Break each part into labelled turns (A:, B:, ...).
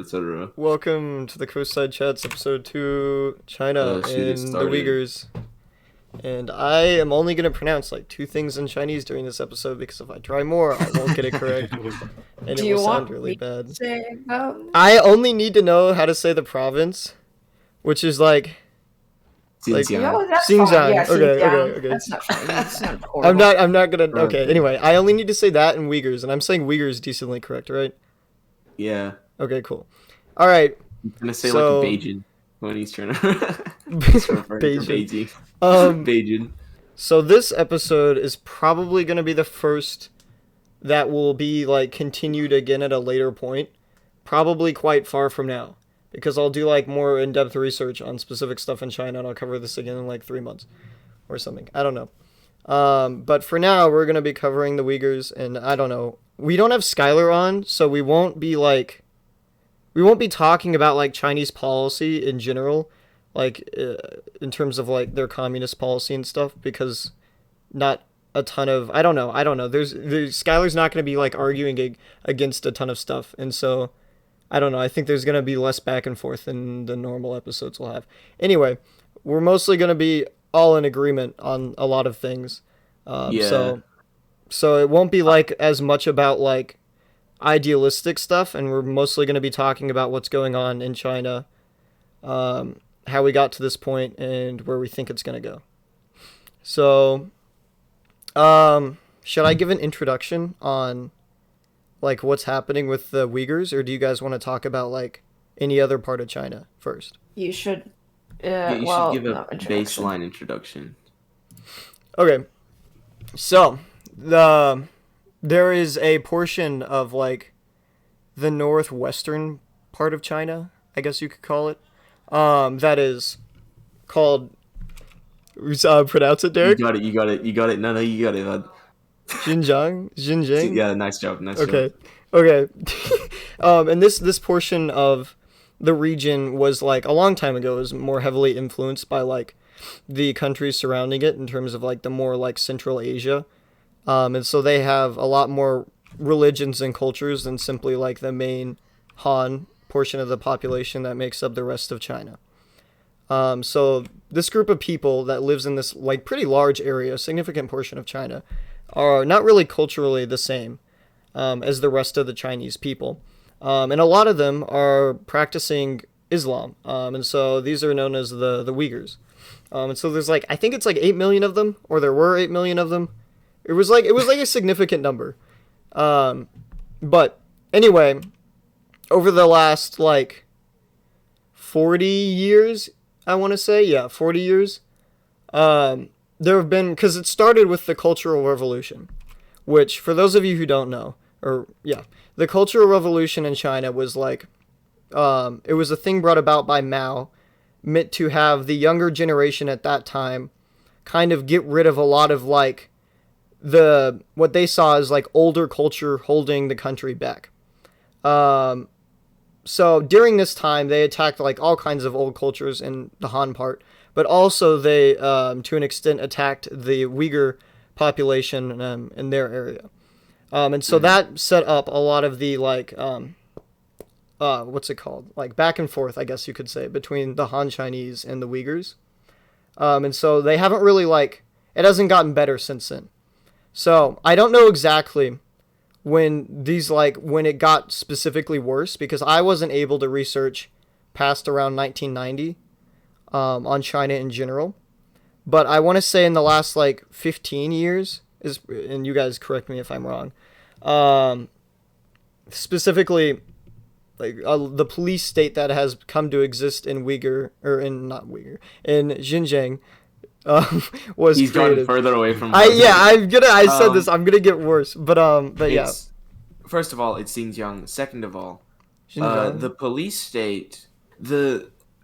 A: etc.
B: Welcome to the Coastside Chats, episode 2, China
A: Should we get
B: and the
A: started?
B: Uyghurs. And I am only going to pronounce like two things in Chinese during this episode because if I try more, I won't get it correct and
C: Do
B: it will
C: you
B: sound
C: want
B: really
C: me to
B: bad.
C: say them?
B: I only need to know how to say the province, which is like
A: Xinjiang.
C: No, that's fine.
B: Xinjiang.
C: Yeah, Xinjiang.
B: Okay.
C: That's not fine. It's not
B: I'm
C: horrible.
B: not gonna.
A: Right.
B: Okay, anyway, I only need to say that and Uyghurs, and I'm saying Uyghurs decently correct, right?
A: Yeah.
B: Okay, cool. All right,
A: I'm gonna say
B: so
A: like Beijing when he's trying to he's referring to
B: Beijing.
A: Beijing.
B: Um,
A: Beijing.
B: So this episode is probably going to be the first that will be like continued again at a later point, probably quite far from now, because I'll do like more in-depth research on specific stuff in China and I'll cover this again in like 3 months or something. I don't know. But for now, we're going to be covering the Uyghurs, and I don't know. We don't have Skylar on, so we won't be talking about like Chinese policy in general, like in terms of like their communist policy and stuff, because not a ton of I don't know. There's Skylar's not going to be like arguing against a ton of stuff, and so I don't know. I think there's going to be less back and forth than the normal episodes will have. Anyway, we're mostly going to be all in agreement on a lot of things.
A: Yeah.
B: So it won't be like as much about like idealistic stuff, and we're mostly going to be talking about what's going on in China, how we got to this point, and where we think it's going to go. So, should I give an introduction on like what's happening with the Uyghurs, or do you guys want to talk about like any other part of China first?
C: You should.
A: Yeah, you
C: well,
A: should give
C: no,
A: a
C: introduction.
A: baseline introduction.
B: Okay, so there is a portion of like the northwestern part of China, I guess you could call it, that is called. Pronounce it,
A: You
B: Derek.
A: got it. You got it. You got it. No, you got it. Bud.
B: Xinjiang.
A: Yeah, nice job. Nice job.
B: Okay. And this portion of the region was like a long time ago was more heavily influenced by like the countries surrounding it in terms of like the more like Central Asia. And so they have a lot more religions and cultures than simply like the main Han portion of the population that makes up the rest of China. So this group of people that lives in this like pretty large area, significant portion of China, are not really culturally the same as the rest of the Chinese people. And a lot of them are practicing Islam. And so these are known as the Uyghurs. And so there's like, I think it's like 8 million of them, or there were 8 million of them. It was like a significant number. But anyway, over the last like 40 years, I want to say, yeah, 40 years, there have been, because it started with the Cultural Revolution, which, for those of you who don't know, the Cultural Revolution in China was like, it was a thing brought about by Mao, meant to have the younger generation at that time kind of get rid of a lot of like what they saw as like older culture holding the country back. So during this time, they attacked like all kinds of old cultures in the Han part, but also they, to an extent, attacked the Uyghur population in their area. And so that set up a lot of the like, what's it called? Like back and forth, I guess you could say, between the Han Chinese and the Uyghurs. And so they haven't really like, it hasn't gotten better since then. So I don't know exactly when it got specifically worse, because I wasn't able to research past around 1990 on China in general, but I want to say in the last like 15 years and you guys correct me if I'm wrong, specifically like the police state that has come to exist in Xinjiang was
A: He's
B: created.
A: gotten further away from.
B: I said
A: Um,
B: this. I'm gonna get worse, but yeah.
A: First of all, it's Xinjiang. Second of all,
B: Xinjiang.
A: the police state,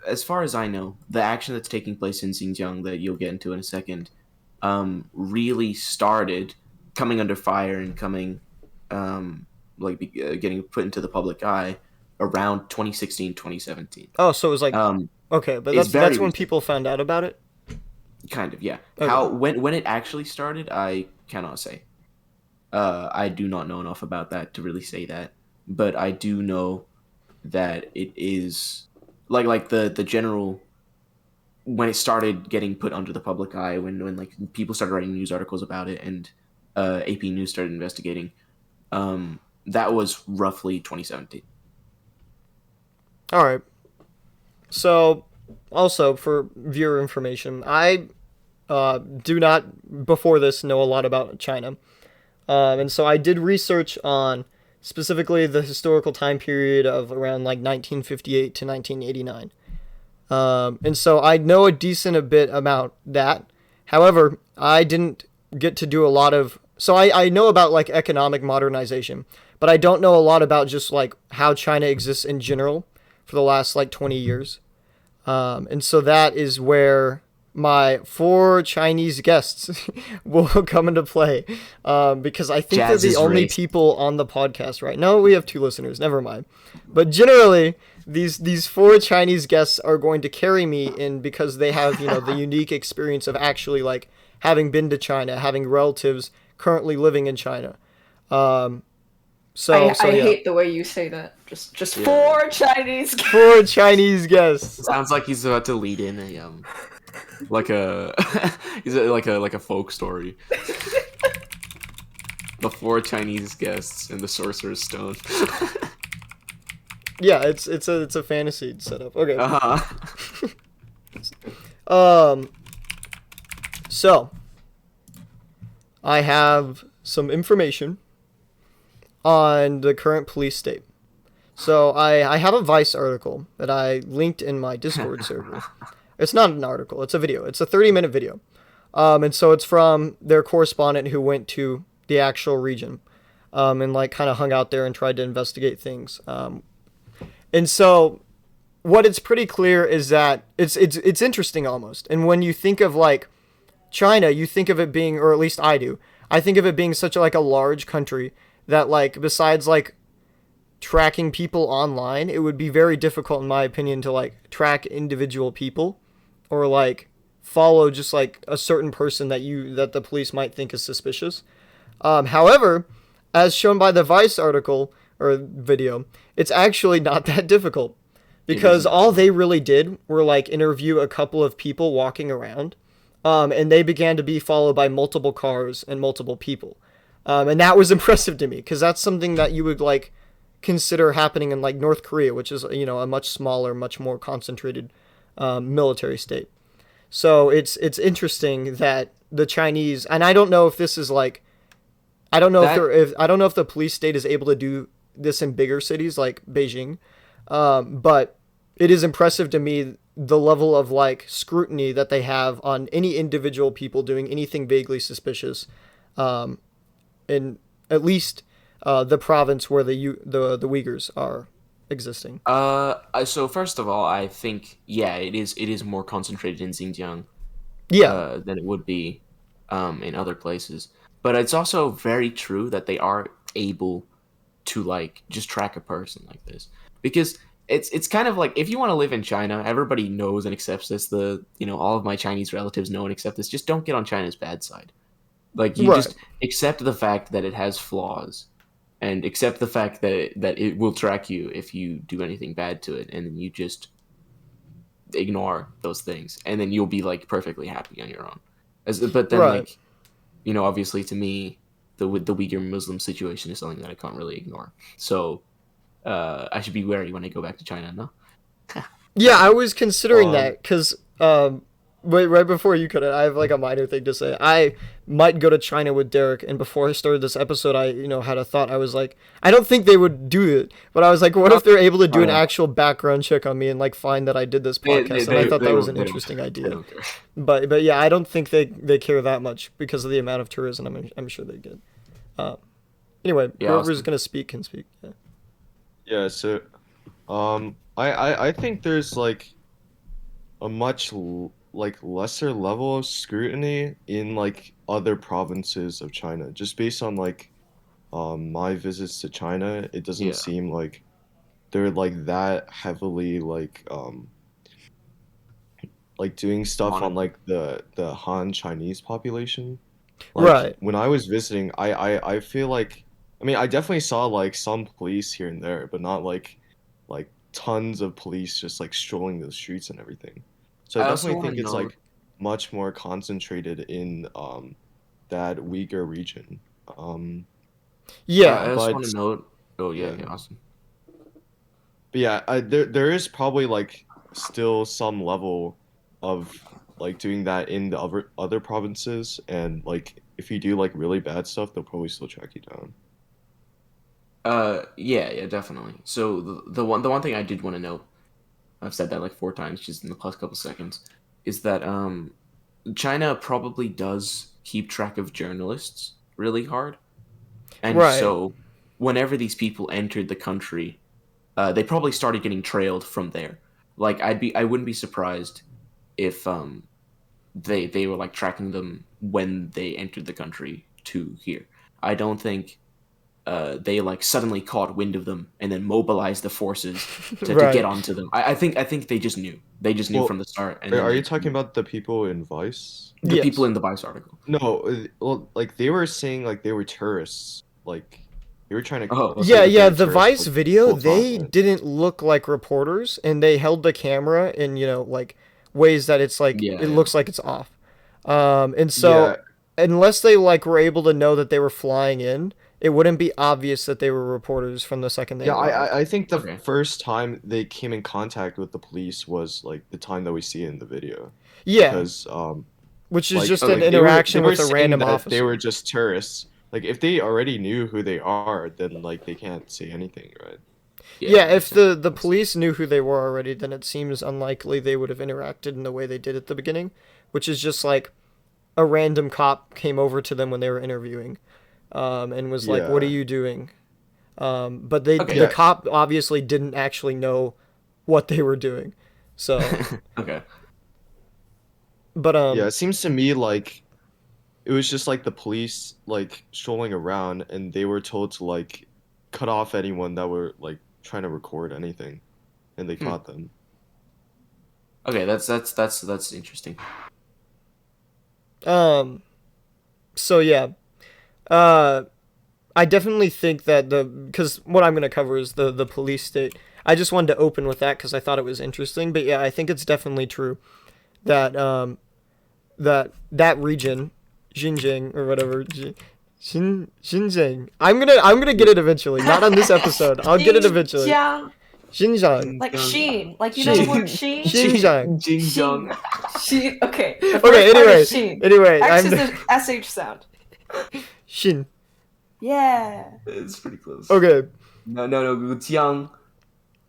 A: as far as I know, the action that's taking place in Xinjiang that you'll get into in a second, really started coming under fire and getting put into the public eye around 2016, 2017.
B: Oh, so it was like okay, but
A: it's
B: that's
A: very
B: when
A: recent.
B: people found out about it.
A: Kind of, yeah.
B: Okay.
A: How when it actually started, I cannot say. I do not know enough about that to really say that, but I do know that it is like the general when it started getting put under the public eye, when like people started writing news articles about it, and AP News started investigating. That was roughly 2017.
B: All right. So, also for viewer information, I do not before this know a lot about China, and so I did research on specifically the historical time period of around like 1958 to 1989. And so I know a decent bit about that. However, I didn't get to do a lot of. So I know about like economic modernization, but I don't know a lot about just like how China exists in general for the last like 20 years. And so that is where my four Chinese guests will come into play. Because I think
A: Jazz
B: they're
A: is
B: the only
A: race.
B: people on the podcast right now. We have two listeners, never mind. But generally, these four Chinese guests are going to carry me in because they have, the unique experience of actually like having been to China, having relatives currently living in China. So
C: I
B: yeah.
C: hate the way you say that. Just
A: Yeah.
C: 4 Chinese guys.
B: Four Chinese guests.
A: Sounds like he's about to lead in a like a like a folk story. The 4 Chinese guests and the Sorcerer's Stone.
B: Yeah, it's a fantasy setup. Okay.
A: Uh-huh.
B: So I have some information on the current police state. So I have a Vice article that I linked in my Discord server. It's not an article, it's a video. It's a 30-minute video. And so it's from their correspondent who went to the actual region, and like kind of hung out there and tried to investigate things. And so what it's pretty clear is that it's interesting almost. And when you think of like China, you think of it being, or at least I do, I think of it being such a large country that like besides like tracking people online, it would be very difficult in my opinion to like track individual people or like follow just like a certain person that the police might think is suspicious. However, as shown by the Vice article or video, it's actually not that difficult because all they really did were like interview a couple of people walking around, and they began to be followed by multiple cars and multiple people. And that was impressive to me because that's something that you would like consider happening in like North Korea, which is a much smaller, much more concentrated military state. So it's interesting that the Chinese, and I don't know if this is like, I don't know if the police state is able to do this in bigger cities like Beijing, but it is impressive to me the level of like scrutiny that they have on any individual people doing anything vaguely suspicious, in at least the province where the Uyghurs are existing.
A: So first of all, I think it is more concentrated in Xinjiang
B: Yeah,
A: than it would be in other places. But it's also very true that they are able to like just track a person like this because it's kind of like if you want to live in China, everybody knows and accepts this. All of my Chinese relatives know and accept this. Just don't get on China's bad side. Like you
B: Right.
A: just accept the fact that it has flaws, and accept the fact that it will track you if you do anything bad to it, and then you just ignore those things, and then you'll be like perfectly happy on your own. But then
B: Right.
A: like obviously to me, the Uyghur Muslim situation is something that I can't really ignore. So I should be wary when I go back to China. No.
B: Yeah, I was considering
A: Um,
B: that because wait, right before you cut it, I have like a minor thing to say. I might go to China with Derek, and before I started this episode, I had a thought. I was like, I don't think they would do it, but I was like, what if they're able to do an
A: yeah.
B: actual background check on me and like find that I did this podcast? And I thought that was an interesting
A: They
B: idea.
A: don't care.
B: But yeah, I don't think they care that much because of the amount of tourism I'm sure they get. Anyway,
A: Yeah,
B: whoever's
A: awesome.
B: gonna speak can speak. Yeah.
D: Yeah, so I think there's like a much lesser level of scrutiny in like other provinces of China. Just based on like my visits to China, it doesn't
A: Yeah.
D: seem like they're like that heavily like doing stuff on like the Han Chinese population. Like
B: Right.
D: when I was visiting, I feel like I mean I definitely saw like some police here and there, but not like tons of police just like strolling the streets and everything. So I
A: I also
D: definitely
A: want
D: think
A: to
D: it's
A: know.
D: like much more concentrated in that Uyghur region.
A: I
B: Yeah.
A: also
D: But
A: want to note. Oh yeah,
D: yeah,
A: yeah, awesome.
D: but yeah, there is probably like still some level of like doing that in the other provinces, and like if you do like really bad stuff, they'll probably still track you down.
A: Yeah, yeah, definitely. So the one thing I did want to note, I've said that like 4 times just in the past couple seconds, is that China probably does keep track of journalists really hard, and
B: Right.
A: so whenever these people entered the country, they probably started getting trailed from there. Like I wouldn't be surprised if they were like tracking them when they entered the country to here. I don't think they like suddenly caught wind of them and then mobilized the forces to get
B: Right.
A: onto them. I think they just knew. They just knew from
D: Well,
A: the start, and then
D: are you
A: they
D: talking about the people in Vice?
A: the people
B: Yes.
A: in the Vice article.
D: No, well, like they were saying like they were tourists, like they were trying to
A: Oh,
D: say
B: Yeah,
A: okay.
D: that they
B: yeah,
D: were
B: the
D: tourists
B: Vice
D: like
B: video,
D: full time,
B: they
D: right?
B: didn't look like reporters and they held the camera in, like ways that it's like
A: Yeah,
B: it
A: yeah.
B: looks like it's off. And
D: Yeah,
B: so unless they like were able to know that they were flying in, it wouldn't be obvious that they were reporters from the second they
D: yeah.
B: arrived.
D: I think the
A: Okay.
D: first time they came in contact with the police was like the time that we see in the video,
B: Yeah,
D: because
B: which is
D: like
B: just an
A: Okay.
D: they
B: interaction
D: were
B: with a
D: saying
B: random
D: that they were
B: officer.
D: just tourists. Like if they already knew who they are, then like they can't say anything, right?
A: Yeah,
B: Yeah,
A: that makes
B: if
A: sense.
B: the police knew who they were already, then it seems unlikely they would have interacted in the way they did at the beginning, which is just like a random cop came over to them when they were interviewing, and was like, "What are
D: Yeah,
B: you doing?" But the
A: Okay.
D: yeah.
B: cop obviously didn't actually know what they were doing. So,
A: Okay.
B: but
D: Yeah, it seems to me like it was just like the police like strolling around and they were told to like cut off anyone that were like trying to record anything and they
A: Hmm.
D: caught them.
A: Okay. That's interesting.
B: um, so yeah, uh, I definitely think that because what I'm gonna cover is the police state. I just wanted to open with that because I thought it was interesting. But yeah, I think it's definitely true that that region, Xinjiang or whatever, Xinjiang. I'm gonna get it eventually. Not on this episode. I'll get it eventually.
C: Xinjiang,
B: Xinjiang.
C: like
A: Young.
C: Sheen, like you know the
B: Shin.
C: word Sheen.
B: Xinjiang.
A: Jing
C: Sheen,
A: Jong.
C: Sheen. Okay, the
B: Okay.
C: first part
B: Anyway.
C: is Sheen.
B: Anyway.
C: X
B: I'm
C: is the sh sound.
B: Shin.
C: Yeah.
A: It's pretty close.
B: Okay.
A: No. Gutiang.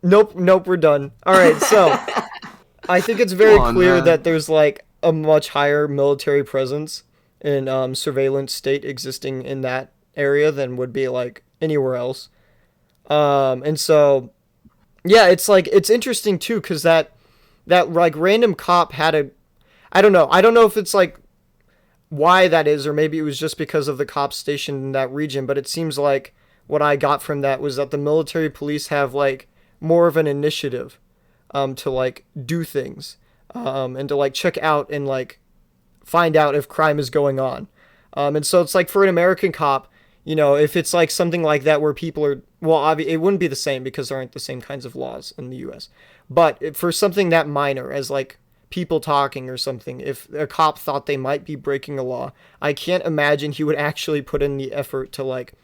B: Nope. Nope. We're done. All right. So I think it's
A: Come
B: very
A: on,
B: clear
A: man.
B: that there's like a much higher military presence and surveillance state existing in that area than would be like anywhere else. And so yeah, it's like it's interesting too because that like random cop had a I don't know. I don't know if it's like why that is, or maybe it was just because of the cops stationed in that region. But it seems like what I got from that was that the military police have like more of an initiative, to like do things, and to like check out and like find out if crime is going on. And so it's like for an American cop, if it's like something like that where people are, well, it wouldn't be the same because there aren't the same kinds of laws in the U.S. But for something that minor as like people talking or something, if a cop thought they might be breaking a law, I can't imagine he would actually put in the effort to like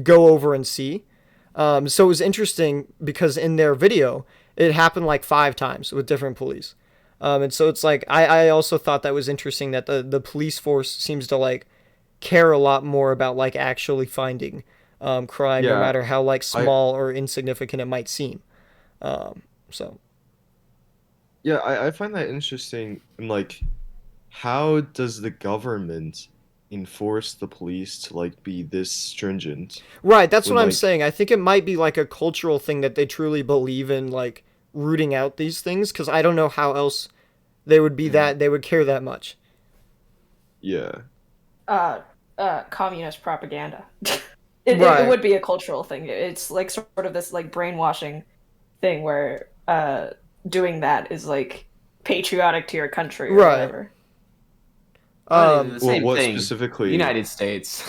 B: go over and see. So it was interesting because in their video, it happened like 5 times with different police. And so it's like I also thought that was interesting that the police force seems to like care a lot more about like actually finding crime, no
D: Yeah,
B: matter how like
D: I
B: small or insignificant it might seem. So
D: yeah, I find that interesting. And like, how does the government enforce the police to like be this stringent
B: right, that's
D: when
B: what I'm
D: like
B: saying. I think it might be like a cultural thing that they truly believe in, like rooting out these things. Because I don't know how else they would be
A: Mhm.
B: that they would care that much.
D: yeah.
C: Uh, communist propaganda. It
B: Right,
C: would be a cultural thing. It's like sort of this like brainwashing thing where doing that is like patriotic to your country or
B: right.
C: whatever.
A: I mean, the
B: Um,
D: Well,
A: same
D: what
A: thing.
D: specifically?
A: United States.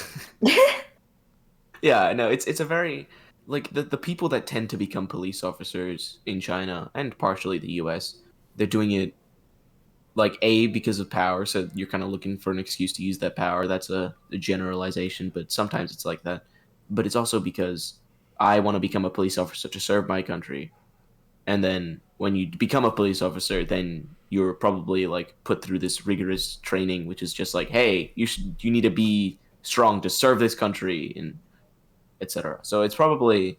A: Yeah, no, it's a very like the people that tend to become police officers in China and partially the US, they're doing it like A, because of power, so you're kind of looking for an excuse to use that power. That's a generalization, but sometimes it's like that. But it's also because I want to become a police officer to serve my country. And then when you become a police officer, then you're probably like put through this rigorous training, which is just like, hey, you need to be strong to serve this country and etc. So it's probably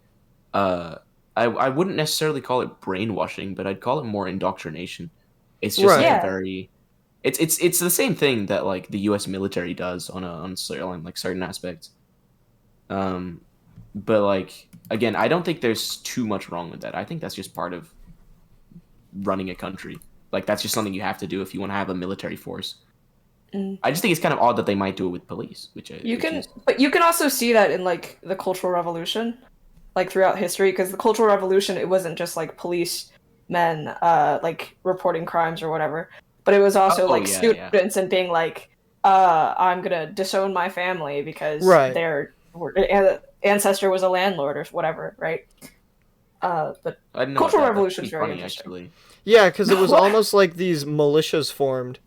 A: uh I wouldn't necessarily call it brainwashing, but I'd call it more indoctrination. It's just like
B: Right.
A: a
C: Yeah.
A: very it's the same thing that like the U.S. military does on like certain aspects. Um, but like again, I don't think there's too much wrong with that. I think that's just part of running a country. Like that's just something you have to do if you want to have a military force.
C: Mm.
A: I just think it's kind of odd that they might do it with police, which is
C: But you can also see that in like the Cultural Revolution, like throughout history, because the Cultural Revolution, it wasn't just like police men like reporting crimes or whatever, but it was also
A: oh
C: like
A: yeah, yeah.
C: students and being like, I'm gonna disown my family because
B: Right.
C: their ancestor was a landlord or whatever, right? But
A: I didn't know
C: Cultural
A: about that.
C: Revolution
A: That's
C: is very
A: funny
C: interesting.
A: actually.
B: Yeah, because it was
C: What?
B: almost like these militias formed,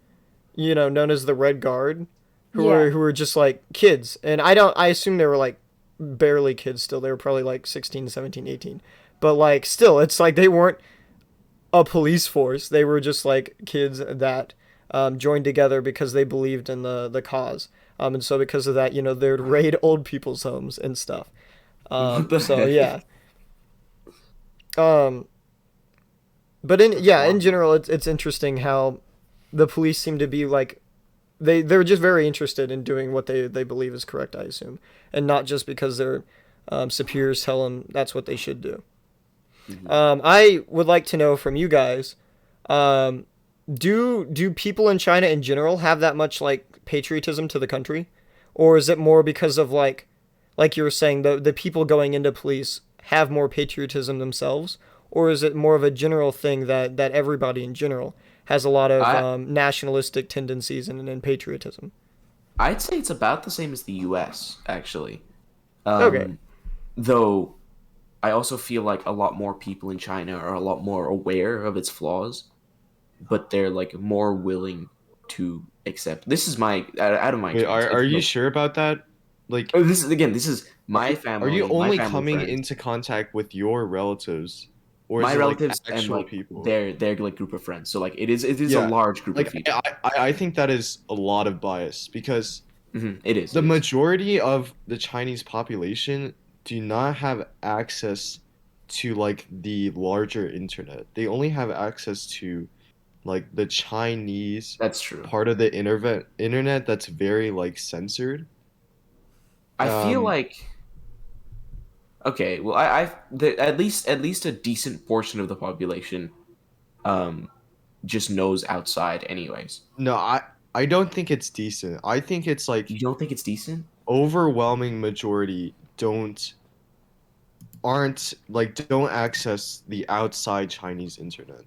B: known as the Red Guard,
C: Yeah.
B: who were just like kids. And I assume they were like barely kids still. They were probably like 16, 17, 18. But like still, it's like they weren't a police force. They were just like kids that joined together because they believed in the cause. And so because of that, they would raid old people's homes and stuff.
A: What the
B: So
A: heck?
B: yeah. Um, but in
A: Wow.
B: general, it's interesting how the police seem to be like they're just very interested in doing what they believe is correct, I assume, and not just because their superiors tell them that's what they should do.
A: Mhm.
B: I would like to know from you guys, um, do people in China in general have that much like patriotism to the country, or is it more because of like you were saying, the people going into police have more patriotism themselves, or is it more of a general thing that everybody in general has a lot of
A: I
B: nationalistic tendencies and patriotism?
A: I'd say it's about the same as the U.S. actually.
B: Okay.
A: Um, though I also feel like a lot more people in China are a lot more aware of its flaws, but they're like more willing to accept. This is my out of my
D: Wait,
A: experience.
D: are you sure about that? Like,
A: Oh, this is again. This is
D: are you
A: my
D: only
A: family
D: coming
A: friends,
D: into contact with your relatives, or
A: my
D: is it like
A: relatives, and
D: actual
A: like
D: people?
A: their like group of friends. So like it is a
D: Yeah,
A: large group of
D: like
A: people.
D: I think that is a lot of bias because
A: It is.
D: the
A: It is.
D: majority of the Chinese population do not have access to like the larger internet. They only have access to like the Chinese
A: That's true.
D: part of the internet that's very like censored.
A: I feel
D: Um,
A: like okay. Well, at least a decent portion of the population um just knows outside anyways.
D: no, I don't think it's decent. I think it's
A: You
D: like
A: don't think it's decent?
D: overwhelming majority don't access the outside Chinese internet.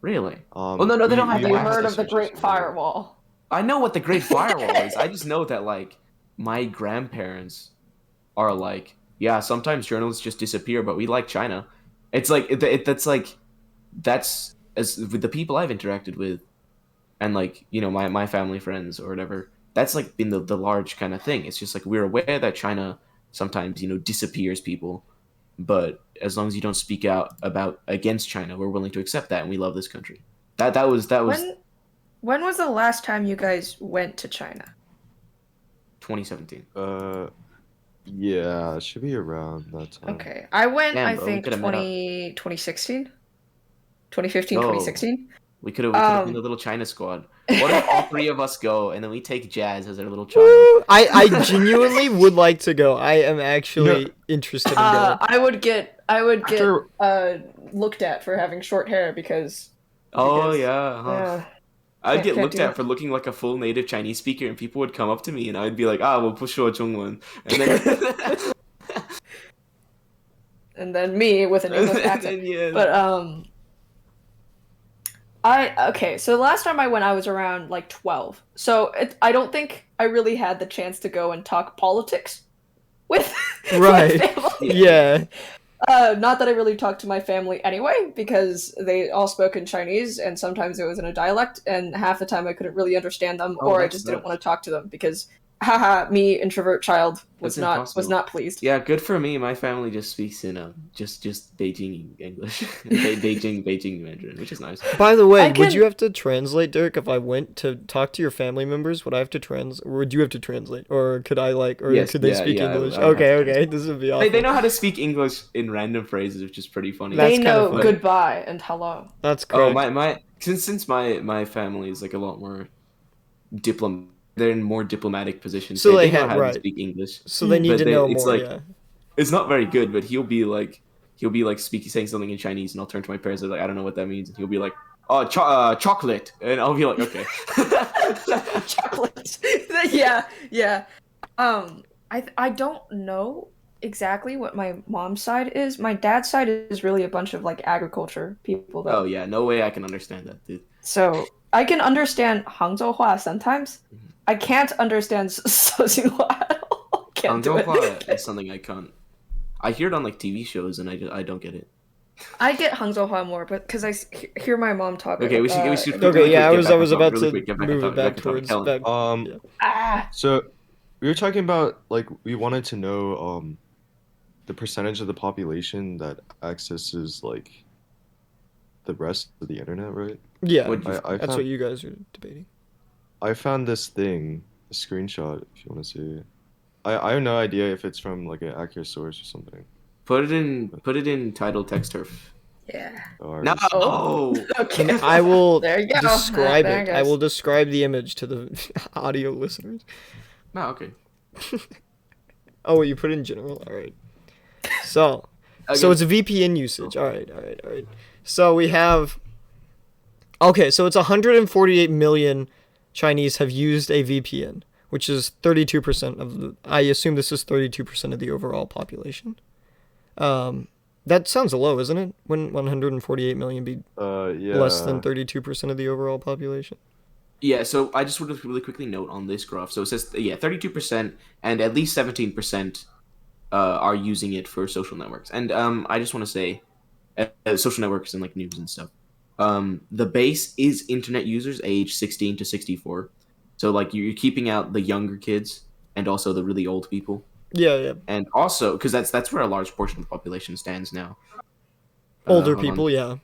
A: Really? Well, no, they
D: We
A: don't have
C: Have
A: the
C: you heard of
A: access.
C: the
D: which is
C: Great
D: great.
C: Firewall?
A: I know what the Great Firewall is. I just know that like my grandparents are like, yeah, sometimes journalists just disappear, but we like China. It's like that's like that's as with the people I've interacted with and like my family friends or whatever. That's like been the large kind of thing. It's just like we're aware that China sometimes disappears people, but as long as you don't speak out about against China, we're willing to accept that, and we love this country. That was
C: When was the last time you guys went to China?
A: 2017.
D: Uh, yeah, it should be around that time.
C: Okay. I went,
A: Damn,
C: I
A: bro, we
C: think,
A: could have met up.
C: 2016? 2015,
A: Yo,
C: 2016?
A: we could have been the little China squad. What if all three of us go and then we take Jazz as our little child?
B: Woo! I genuinely would like to go. I am
D: You know,
B: actually interested in going.
C: I would get
D: after
C: looked at for having short hair because
A: Oh yeah, huh?
C: yeah,
A: I'd get
C: can't
A: looked
C: do
A: at
C: that.
A: for looking like a full native Chinese speaker, and people would come up to me, and I'd be like, "Ah, 我不说中文," and then
C: And then me with an English
A: and
C: accent.
A: then yeah,
C: But I okay, so the last time I went I was around like 12. So I don't think I really had the chance to go and talk politics with
B: Right.
C: my family.
B: Yeah.
C: Not that I really talked to my family anyway, because they all spoke in Chinese, and sometimes it was in a dialect, and half the time I couldn't really understand them,
A: Oh,
C: or I
A: that
C: just didn't
A: sucks.
C: want to talk to them because, haha, me introvert child
A: That's
C: was
A: impossible.
C: not pleased.
A: Yeah, good for me. My family just speaks in just Beijing English, Beijing Mandarin, which is nice.
B: By the way,
C: I
B: would
C: can-
B: you have to translate, Derek, if I went to talk to your family members? Would I have to or would you have to translate? Or could I or
A: Yes,
B: could they
A: yeah,
B: speak
A: yeah,
B: English?
A: I would have
B: Okay,
A: to
B: okay. This would be awful.
A: They know how to speak English in random phrases, which is pretty funny.
B: That's
C: They
B: kinda
C: know
B: funny.
C: goodbye and hello.
B: That's
A: Oh,
B: correct.
A: my since my family is like a lot more they're in more diplomatic positions.
B: So
A: They know
B: had
A: how to
B: right.
A: speak English,
B: So they need
A: but
B: to know
A: it's
B: more,
A: like
B: yeah.
A: it's not very good. But he'll be like speaking saying something in Chinese, and I'll turn to my parents and like I don't know what that means, and he'll be like, oh, chocolate, and I'll be like, okay.
C: Chocolate. Yeah, yeah. I don't know exactly what my mom's side is. My dad's side is really a bunch of like agriculture people though.
A: Oh yeah, no way I can understand that, dude.
C: So I can understand Hangzhou sometimes.
A: Mhm.
C: I can't understand Sozinghua at all. Can't do
A: Hangzhou
C: it.
A: is something I can't. I hear it on like TV shows, and I don't get it.
C: I get Hangzhou more, but because hear my mom talk.
A: Okay, we should
B: Okay,
A: really
B: yeah,
A: quick
B: I
A: get
B: was
A: back on
B: about
A: topic. Really
B: to
A: quick, get back
B: move
A: on
B: it
A: topic.
B: back
A: Back on topic.
B: towards
A: Helen.
B: back.
D: Um,
B: Yeah.
C: Ah,
D: so we were talking about like we wanted to know the percentage of the population that accesses like the rest of the internet, right?
B: Yeah,
A: What'd you-
D: I
B: that's
D: found
B: what you guys are debating.
D: I found this thing, a screenshot if you want to see it. I have no idea if it's from like an accurate source or something.
A: Put it in title text turf.
C: yeah.
D: Or
A: No.
C: Oh. Okay.
B: And I will
C: There you go.
B: describe
C: There
B: it.
C: it
B: I
C: goes.
B: will describe the image to the audio listeners.
A: No, okay.
B: Oh, you put it in general? Alright. So
A: Again,
B: it's a VPN usage. Alright. So we have okay, so it's 148 million Chinese have used a VPN, which is 32% of the I assume this is 32% of the overall population. That sounds low, isn't it? When 148 million be
D: yeah.
B: less than 32% of the overall population?
A: yeah, so I just want to really quickly note on this graph. So it says 32% and at least 17% are using it for social networks. And I just want to say social networks and like news and stuff. The base is internet users age 16 to 64. So like you're keeping out the younger kids and also the really old people.
B: Yeah.
A: And also because that's where a large portion of the population stands now.
B: Older
A: Hold on.
B: people, yeah.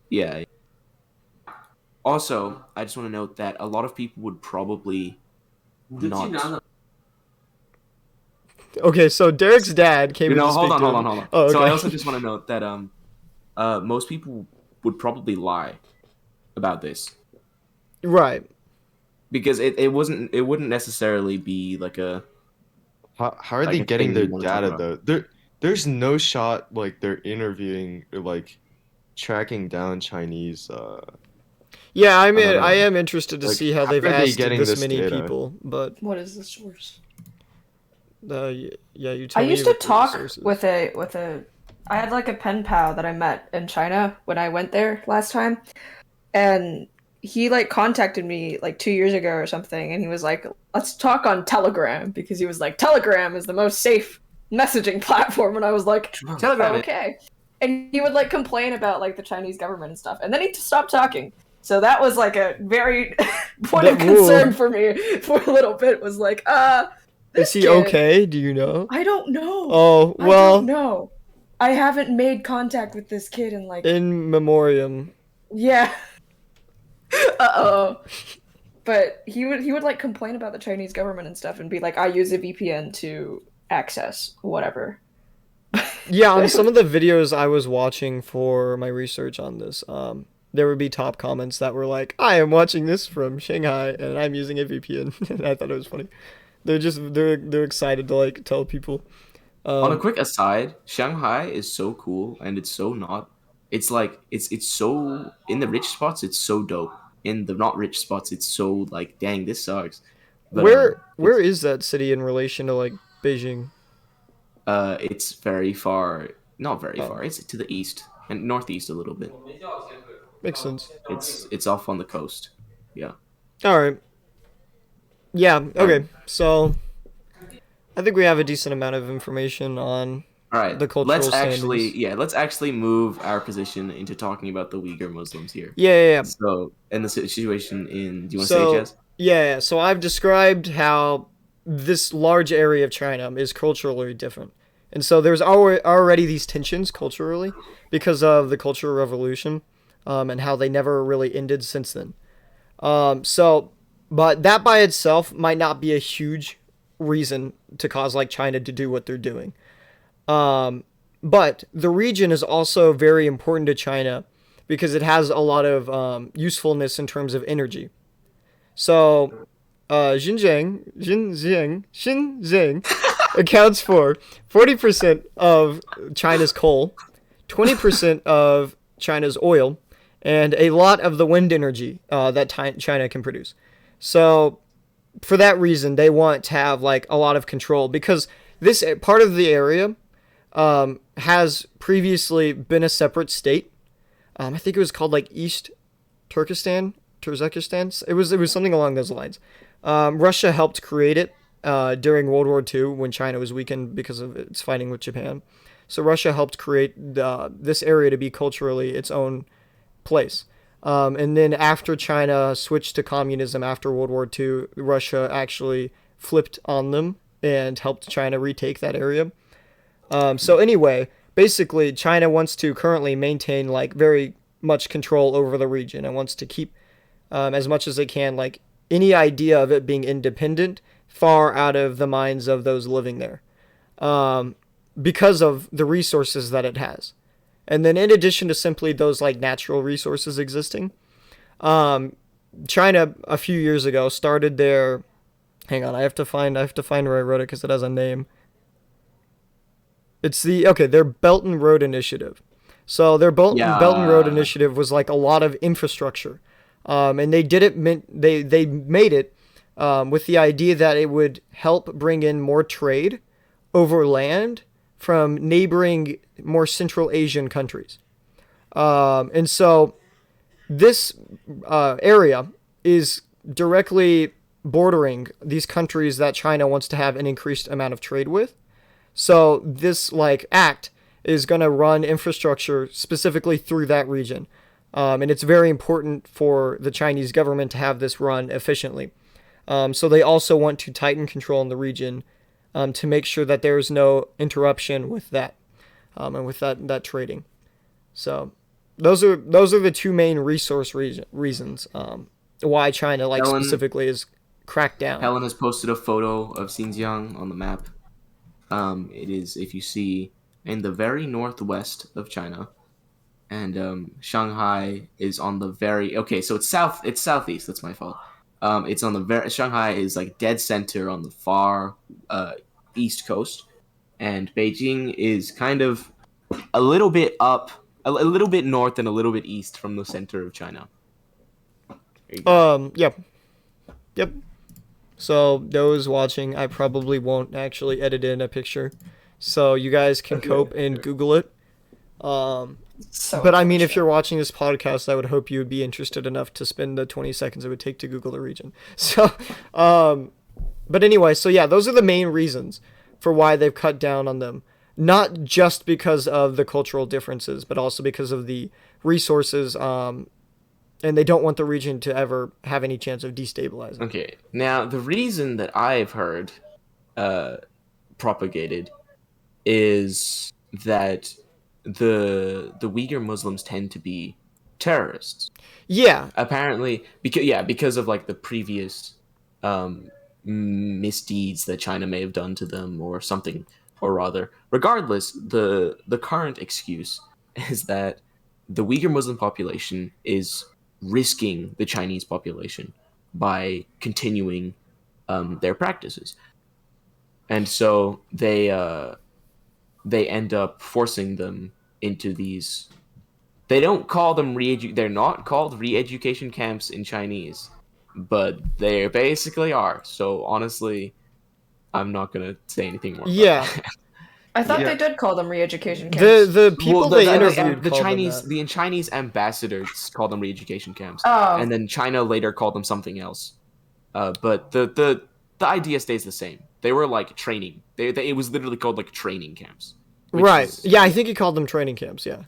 A: Yeah. Also, I just want to note that a lot of people would probably not.
B: Okay, so Derek's dad came in to speak
A: Hold
B: to
A: on,
B: him.
A: hold on.
B: Oh, okay.
A: So I also just want to note that most people would probably lie about this
B: Right.
A: because it wouldn't necessarily be like a
D: How are
A: like
D: they
A: a
D: getting
A: thing
D: their
A: we wanna talk
D: data
A: about.
D: though? There's no shot like they're interviewing or like tracking down Chinese.
B: Yeah, I
A: don't
B: mean,
A: know.
B: I am interested to
D: Like,
B: see how
D: how
B: they've
D: are they
B: asked
D: getting
B: this
D: this
B: many
D: data?
B: people, but
C: What is the source?
B: yeah, you tell
C: I
B: me
C: used to
B: what the
C: talk
B: source is.
C: with a. I had like a pen pal that I met in China when I went there last time, and he like contacted me like 2 years ago or something, and he was like, "Let's talk on Telegram," because he was like, "Telegram is the most safe messaging platform," and I was like,
A: Telegram.
C: "Okay," and he would like complain about like the Chinese government and stuff, and then he stopped talking. So that was like a very point of concern for me for a little bit. Was like,
B: Is
C: this
B: he
C: kid,
B: okay? Do you know?
C: I don't know.
B: Oh,
C: I
B: well,
C: don't know. I haven't made contact with this kid in like
B: in memoriam.
C: yeah. Uh-oh. But he would like complain about the Chinese government and stuff and be like, I use a VPN to access whatever.
B: Yeah, on some of the videos I was watching for my research on this, there would be top comments that were like, I am watching this from Shanghai and I'm using a VPN. And I thought it was funny. They're excited to like tell people.
A: On a quick aside, Shanghai is so cool and it's so not. It's like it's so in the rich spots it's so dope. In the not rich spots it's so like dang this sucks. But
B: Where is that city in relation to like Beijing?
A: it's very far, not very
B: Oh.
A: far. It's to the east and northeast a little bit.
B: Makes sense.
A: It's off on the coast. Yeah.
B: All right. Yeah. Okay. So I think we have a decent amount of information on
A: All right,
B: the cultural standings.
A: let's actually move our position into talking about the Uyghur Muslims here.
B: Yeah, yeah, yeah.
A: So, and the situation in, do you want to say,
B: So
A: Jess?
B: yeah, so I've described how this large area of China is culturally different, and so there's already these tensions culturally because of the Cultural Revolution, and how they never really ended since then. So, but that by itself might not be a huge reason to cause like China to do what they're doing. But the region is also very important to China because it has a lot of usefulness in terms of energy. So, Xinjiang accounts for 40% of China's coal, 20% of China's oil, and a lot of the wind energy that China can produce. So, for that reason, they want to have like a lot of control because this part of the area has previously been a separate state. I think it was called like East Turkestan. It was something along those lines. Russia helped create it during World War II when China was weakened because of its fighting with Japan. So Russia helped create this area to be culturally its own place. And then after China switched to communism after World War II, Russia actually flipped on them and helped China retake that area. So anyway, basically, China wants to currently maintain like very much control over the region and wants to keep as much as they can like any idea of it being independent far out of the minds of those living there, because of the resources that it has. And then in addition to simply those like natural resources existing, China a few years ago started their, hang on, I have to find where I wrote it because it has a name. It's their Belt and Road Initiative. So their Belt and Road Initiative was like a lot of infrastructure, and they did it. They made it with the idea that it would help bring in more trade over land from neighboring, more Central Asian countries, and so this area is directly bordering these countries that China wants to have an increased amount of trade with. So this like act is going to run infrastructure specifically through that region. And it's very important for the Chinese government to have this run efficiently. So they also want to tighten control in the region to make sure that there's no interruption with that and with that trading. So those are the two main reasons why China like specifically is cracked down.
A: Helen has posted a photo of Xinjiang on the map. It is, if you see, in the very northwest of China, and Shanghai is on the very so it's southeast. That's my fault. It's on the very Shanghai is like dead center on the far east coast, and Beijing is kind of a little bit up, a little bit north, and a little bit east from the center of China.
B: Yep. So those watching, I probably won't actually edit in a picture, so you guys can cope and Google it. But I mean, if you're watching this podcast, I would hope you would be interested enough to spend the 20 seconds it would take to Google the region. So, but anyway, so yeah, those are the main reasons for why they've cut down on them. Not just because of the cultural differences, but also because of the resources, and they don't want the region to ever have any chance of destabilizing.
A: Okay, now the reason that I've heard propagated is that the Uyghur Muslims tend to be terrorists.
B: Yeah.
A: Apparently, because of like the previous misdeeds that China may have done to them or something, or rather, regardless, the current excuse is that the Uyghur Muslim population is risking the Chinese population by continuing their practices, and so they end up forcing them into these. They don't call them they're not called re-education camps in Chinese, but they basically are. So honestly, I'm not gonna say anything more.
B: Yeah.
C: I thought they did call them re-education camps.
B: The people they interviewed
A: the Chinese ambassadors called them re-education camps,
C: Oh.
A: and then China later called them something else. But the idea stays the same. They were like training. It was literally called like training camps.
B: Right.
A: Is,
B: Yeah, I think he called them training camps. Yeah.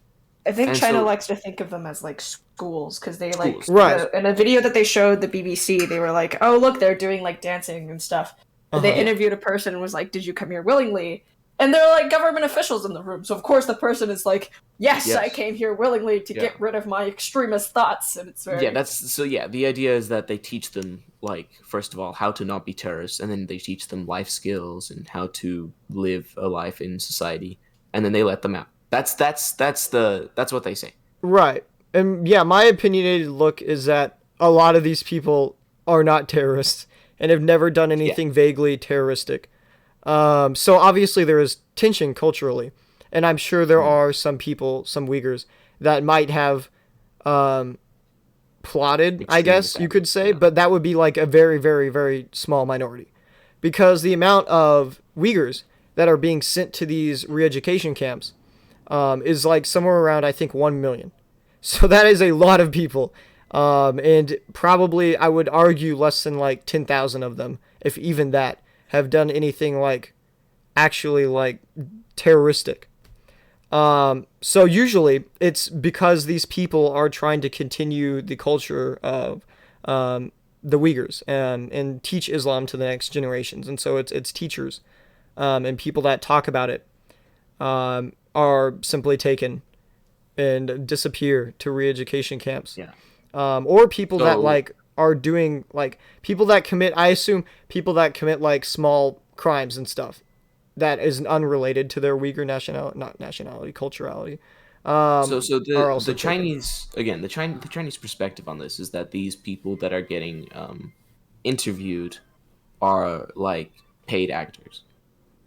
C: I think
A: And
C: China
A: so-
C: likes to think of them as like schools because they like
A: Schools.
B: Right.
C: in a video that they showed the BBC, they were like, "Oh, look, they're doing like dancing and stuff." But they
B: Uh-huh.
C: interviewed a person and was like, "Did you come here willingly?" And there are like government officials in the room, so of course the person is like, "Yes, I
A: Yes.
C: came here willingly to
A: Yeah.
C: get rid of my extremist thoughts." And it's very
A: the idea is that they teach them, like, first of all, how to not be terrorists, and then they teach them life skills and how to live a life in society, and then they let them out. That's what they say.
B: Right. And yeah, my opinionated look is that a lot of these people are not terrorists and have never done anything vaguely terroristic. So obviously there is tension culturally, and I'm sure there are some people, some Uyghurs, that might have plotted, I guess you could say, but that would be like a very, very, very small minority. Because the amount of Uyghurs that are being sent to these re-education camps is like somewhere around, I think, 1 million. So that is a lot of people. And probably, I would argue, less than like 10,000 of them, if even that, have done anything like actually like terroristic. So usually it's because these people are trying to continue the culture of the Uyghurs and teach Islam to the next generations. And so it's teachers and people that talk about it are simply taken and disappear to re-education camps.
A: Yeah.
B: Or people that
A: So-
B: like are doing like people that commit. I assume people that commit like small crimes and stuff that is unrelated to their Uyghur culturality.
A: So
B: are
A: the
B: also
A: the
B: taken.
A: Chinese again the Chinese perspective on this is that these people that are getting interviewed are like paid actors,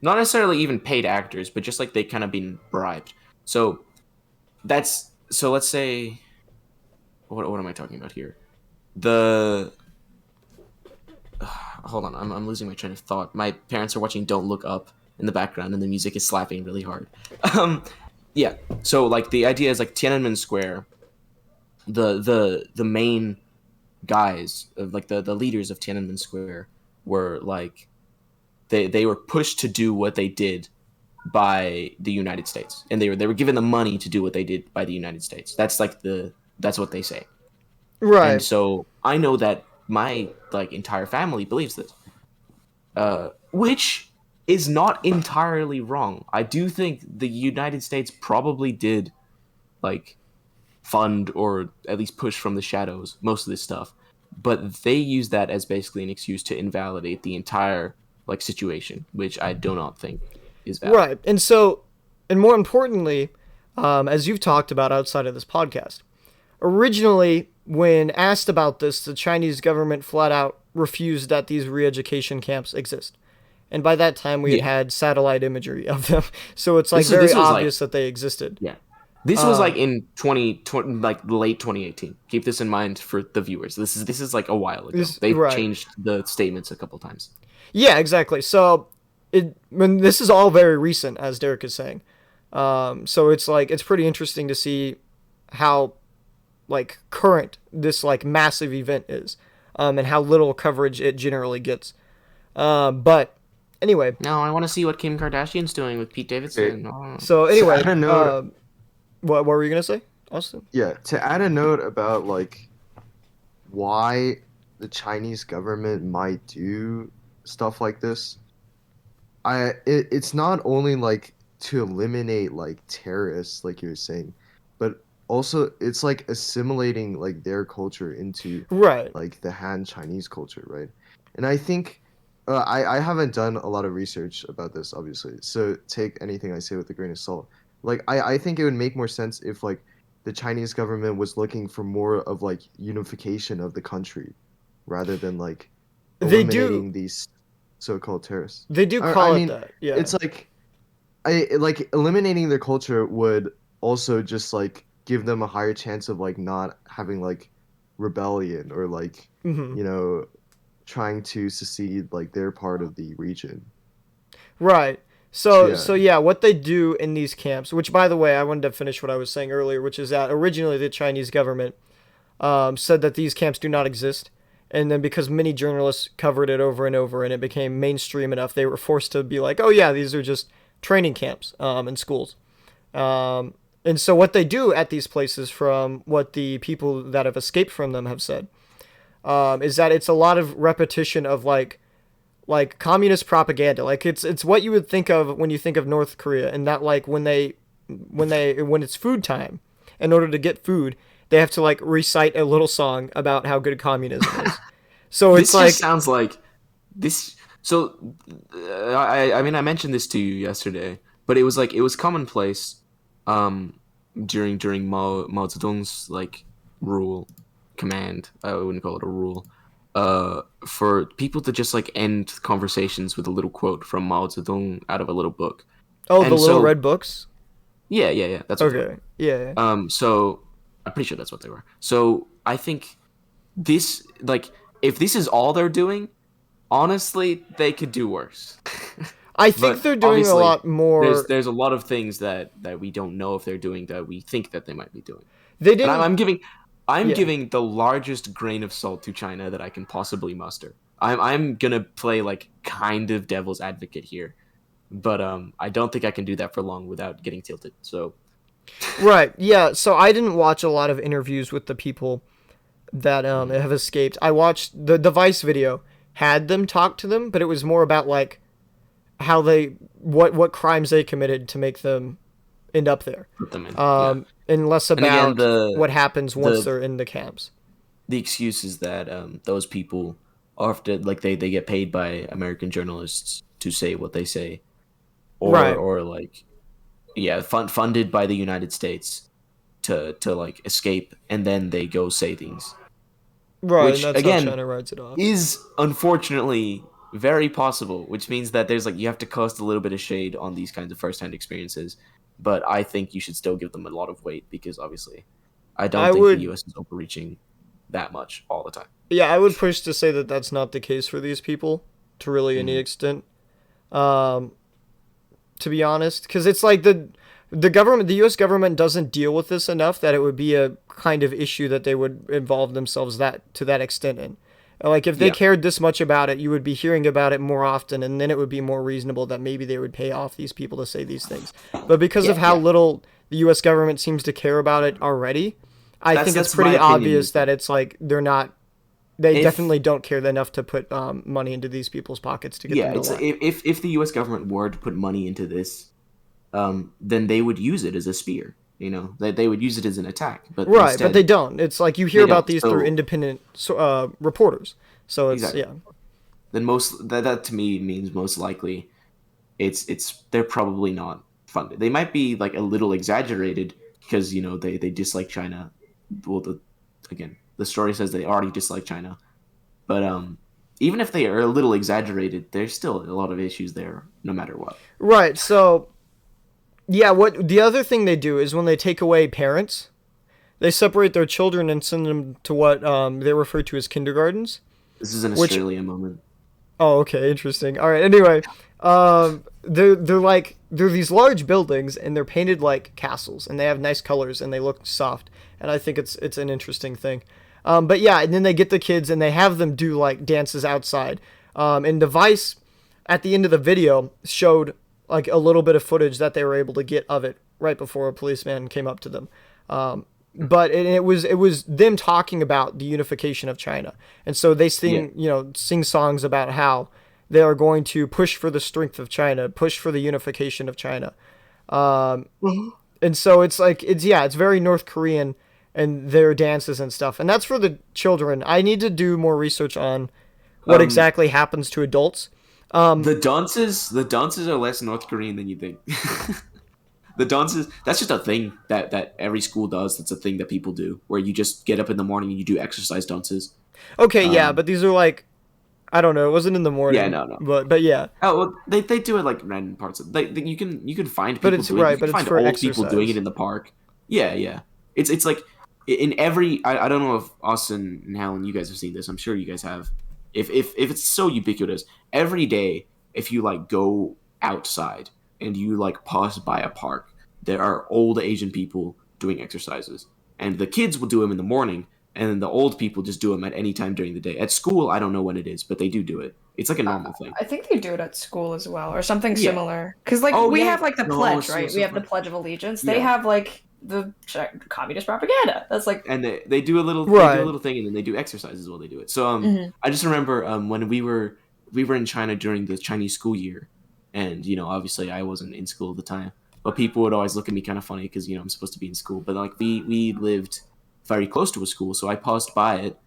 A: not necessarily even paid actors, but just like they kind of been bribed. So let's say what am I talking about here? The hold on, I'm losing my train of thought. My parents are watching Don't Look Up in the background, and the music is slapping really hard. Yeah. So like the idea is like Tiananmen Square, the main guys of like the leaders of Tiananmen Square were like they were pushed to do what they did by the United States, and they were given the money to do what they did by the United States. That's what they say.
B: Right.
A: And so I know that my like entire family believes this, which is not entirely wrong. I do think the United States probably did like fund or at least push from the shadows most of this stuff, but they use that as basically an excuse to invalidate the entire like situation, which I do not think is valid.
B: Right. And so, and more importantly, as you've talked about outside of this podcast, originally, when asked about this, the Chinese government flat out refused that these re-education camps exist. And by that time, we had had satellite imagery of them. So it's like
A: This
B: very
A: was, like-
B: obvious that they existed.
A: Yeah. This was like in 2020, like late 2018. Keep this in mind for the viewers. This is like a while ago. They've
B: right.
A: changed the statements a couple times.
B: Yeah, exactly. So this is all very recent, as Derek is saying. So it's like it's pretty interesting to see how like current this like massive event is, and how little coverage it generally gets. But anyway,
A: No, I want to see what Kim Kardashian's doing with Pete Davidson. Oh.
B: so anyway,
D: I don't know.
B: what were you gonna say, Austin?
D: Yeah, to add a note about like why the Chinese government might do stuff like this. It's not only like to eliminate like terrorists, like you were saying, but also it's like assimilating like their culture into
B: Right.
D: like the Han Chinese culture, right? And I think I haven't done a lot of research about this, obviously, so take anything I say with a grain of salt. Like I think it would make more sense if like the Chinese government was looking for more of like unification of the country rather than like
B: They do-
D: eliminating these so-called terrorists.
B: They do
D: I
B: call it
D: mean,
B: that. Yeah.
D: It's like like eliminating their culture would also just like give them a higher chance of like not having like rebellion or like
B: Mhm.
D: you know trying to secede like their part of the region.
B: Right. So
D: Yeah.
B: so yeah, what they do in these camps, which by the way, I wanted to finish what I was saying earlier, which is that originally the Chinese government said that these camps do not exist, And then because many journalists covered it over and over, and it became mainstream enough, they were forced to be like, "Oh yeah, these are just training camps in schools." Um, and so what they do at these places, from what the people that have escaped from them have said, is that it's a lot of repetition of like communist propaganda. Like it's what you would think of when you think of North Korea, and that like when it's food time, in order to get food, they have to like recite a little song about how good communism is. So
A: This
B: it's like
A: just sounds like this. So, I mean, I mentioned this to you yesterday, but it was like it was commonplace, um, during Mao Zedong's like rule, command. I wouldn't call it a rule. For people to just like end conversations with a little quote from Mao Zedong out of a little book,
B: oh, the
A: and
B: little
A: so
B: red books.
A: yeah, that's what they
B: Okay,
A: were.
B: yeah.
A: So I'm pretty sure that's what they were. So I think this like if this is all they're doing, honestly, they could do worse.
B: I think
A: But
B: they're doing a
A: obviously,
B: lot more.
A: there's a lot of things that we don't know if they're doing that we think that they might be doing.
B: They
A: And
B: didn't.
A: I'm
B: Yeah,
A: giving the largest grain of salt to China that I can possibly muster. I'm gonna play like kind of devil's advocate here, but I don't think I can do that for long without getting tilted. So
B: right. Yeah. So I didn't watch a lot of interviews with the people that have escaped. I watched the Vice video, had them talk to them, but it was more about like how they what crimes they committed to make them end up there,
A: put them in. Yeah.
B: and less
A: And again,
B: about what happens once
A: the
B: they're in the camps.
A: the excuse is that those people often like they get paid by American journalists to say what they say,
B: Right,
A: or like yeah, funded by the United States to like escape, and then they go say things,
B: right, and
A: which
B: that's how
A: again
B: China rides it off.
A: is unfortunately very possible. Which means that there's like you have to cast a little bit of shade on these kinds of firsthand experiences, but I think you should still give them a lot of weight because obviously, I
B: I
A: don't think the
B: would,
A: U.S. is overreaching that much all the time.
B: yeah, I would push to say that that's not the case for these people to really any
A: Mhm.
B: extent. Um, to be honest, because it's like the government, the U.S. government doesn't deal with this enough that it would be a kind of issue that they would involve themselves that to that extent in. Like if they
A: Yeah,
B: cared this much about it, you would be hearing about it more often, and then it would be more reasonable that maybe they would pay off these people to say these things. But because of
A: yeah,
B: how
A: yeah.
B: little the U.S. government seems to care about it already, I think it's
A: That's my
B: pretty
A: opinion
B: obvious
A: as well.
B: that it's like they're not. They
A: If
B: definitely don't care enough to put money into these people's pockets to get
A: yeah,
B: them to
A: it's
B: lie.
A: if the U.S. government were to put money into this, then they would use it as a spear. You know, they would use it as an attack, but
B: Right, but they
A: instead
B: don't. It's like you hear
A: they
B: about
A: don't.
B: these through
A: So
B: independent reporters. So it's
A: exactly.
B: yeah.
A: Then that to me means most likely it's they're probably not funded. They might be like a little exaggerated because you know they dislike China. Well, again, the story says they already dislike China, but even if they are a little exaggerated, there's still a lot of issues there, no matter what.
B: Right. So yeah, what the other thing they do is when they take away parents, they separate their children and send them to what they refer to as kindergartens.
A: This is an
B: Which
A: Australia moment.
B: oh, okay, interesting. All right. Anyway, they're these large buildings and they're painted like castles and they have nice colors and they look soft and I think it's an interesting thing. But yeah, and then they get the kids and they have them do like dances outside. And Device at the end of the video showed like a little bit of footage that they were able to get of it right before a policeman came up to them. But it was them talking about the unification of China, and so they
A: Yeah.
B: sing songs about how they are going to push for the strength of China, push for the unification of China, and so it's like it's very North Korean and their dances and stuff, and that's for the children. I need to do more research on what
A: Um,
B: exactly happens to adults.
A: the dances are less North Korean than you think. The dances, that's just a thing that every school does. That's a thing that people do, where you just get up in the morning and you do exercise dances.
B: Okay, yeah,
A: Um,
B: but these are like I don't know. It wasn't in the
A: yeah,
B: morning,
A: no.
B: but yeah,
A: Oh, well, they do it like random parts of. You can find
B: but
A: people
B: it's
A: doing. You
B: right,
A: can
B: but it's
A: find
B: for
A: old people doing it
B: exercise.
A: in the park. Yeah, yeah. It's like in every. I don't know if Austin and Helen, you guys have seen this. I'm sure you guys have. If it's so ubiquitous, every day if you like go outside and you like pass by a park, there are old Asian people doing exercises, and the kids will do them in the morning. and the old people just do them at any time during the day. At school, I don't know when it is, but they do it. It's like a normal thing.
C: I think they do it at school as well, or something
A: Yeah.
C: similar. Because like
A: Oh,
C: we
A: yeah.
C: have like the
A: No,
C: pledge,
A: so-
C: right?
A: so
C: We have the
A: fun.
C: Pledge of Allegiance. They
A: Yeah.
C: have like the communist propaganda. That's like
A: And they do a little
B: Right.
A: they do a little thing, and then they do exercises while they do it. So
C: Mhm.
A: I just remember when we were in China during the Chinese school year, and obviously I wasn't in school at the time, but people would always look at me kind of funny because I'm supposed to be in school. But like we lived very close to a school, so I passed by it,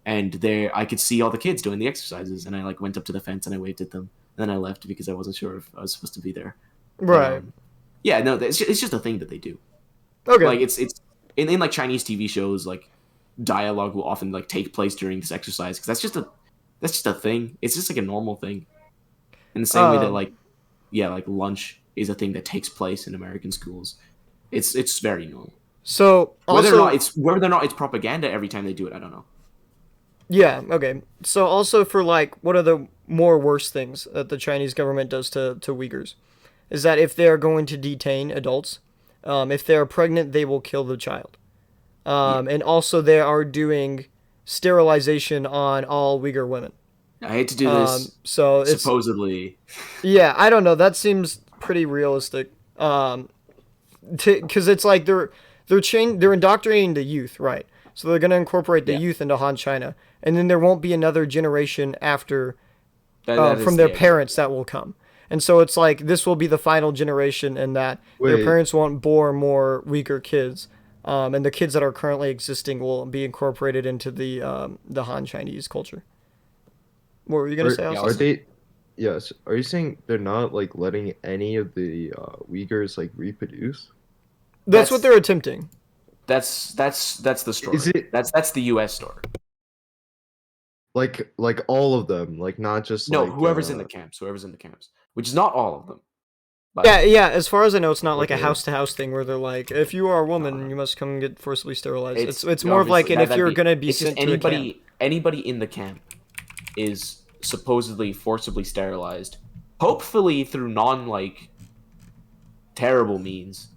A: and there I could see all the kids doing the exercises, and I like went up to the fence and I waved at them, and then I left because I wasn't sure if I was supposed to be there.
B: Right.
A: Yeah, no, it's just a thing that they do.
B: Okay.
A: Like it's in like Chinese TV shows, like dialogue will often like take place during this exercise because that's just a thing. It's just like a normal thing. In the same way that like lunch is a thing that takes place in American schools. It's very normal.
B: So
A: Whether
B: also,
A: or not it's propaganda every time they do it, I don't know.
B: yeah, okay. So also for like, what are the more worse things that the Chinese government does to Uyghurs? Is that if they are going to detain adults, if they are pregnant, they will kill the child. And also they are doing sterilization on all Uyghur women.
A: I hate to do this.
B: So it's
A: Supposedly,
B: yeah, I don't know. That seems pretty realistic. Because it's like they're indoctrinating the youth, right? So they're gonna incorporate the youth into Han China, and then there won't be another generation after
A: that is
B: from their
A: the idea.
B: parents that will come. And so it's like this will be the final generation, and that their
D: Wait.
B: parents won't bore more Uyghur kids, and the kids that are currently existing will be incorporated into the Han Chinese culture. What were you gonna say?
A: yeah,
B: Austin?
D: Are they? Yes. Are you saying they're not like letting any of the Uyghurs like reproduce?
B: That's what they're attempting.
A: That's the story.
D: Is it-
A: That's the U.S. story.
D: Like all of them, like not just
A: No,
D: like
A: whoever's in the camps, which is not all of them. But
B: Yeah. As far as I know, it's not like a
D: Okay.
B: house to house thing where they're like, if you are a woman, you must come and get forcibly sterilized. It's more of
A: obviously-
B: like, and if
A: that'd
B: you're gonna be
A: it's just
B: sent to a camp.
A: anybody in the camp is supposedly forcibly sterilized, hopefully through terrible means.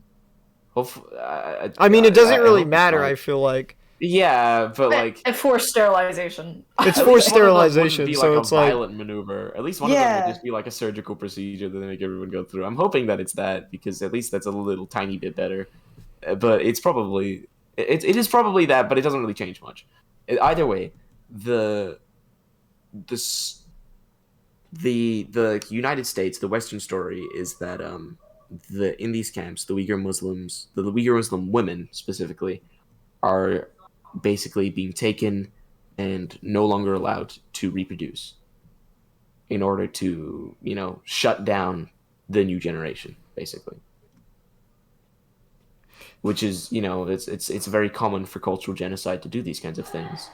A: Hopefully,
B: I mean, it doesn't really
A: hope it's
B: matter.
A: not.
B: I feel like
A: Yeah, but like
C: and forced sterilization.
B: it's
A: at
B: forced
A: least one of them wouldn't
B: sterilization,
A: be
B: so
A: like
B: it's
A: a
B: like
A: violent maneuver. At least one of them
C: Yeah.
A: would just be like a surgical procedure that they make everyone go through. I'm hoping that it's that because at least that's a little tiny bit better. But it's probably it is probably that, but it doesn't really change much. Either way, the United States, the Western story is that in these camps, the Uyghur Muslim women specifically, are basically being taken and no longer allowed to reproduce in order to shut down the new generation, basically. Which is it's very common for cultural genocide to do these kinds of things.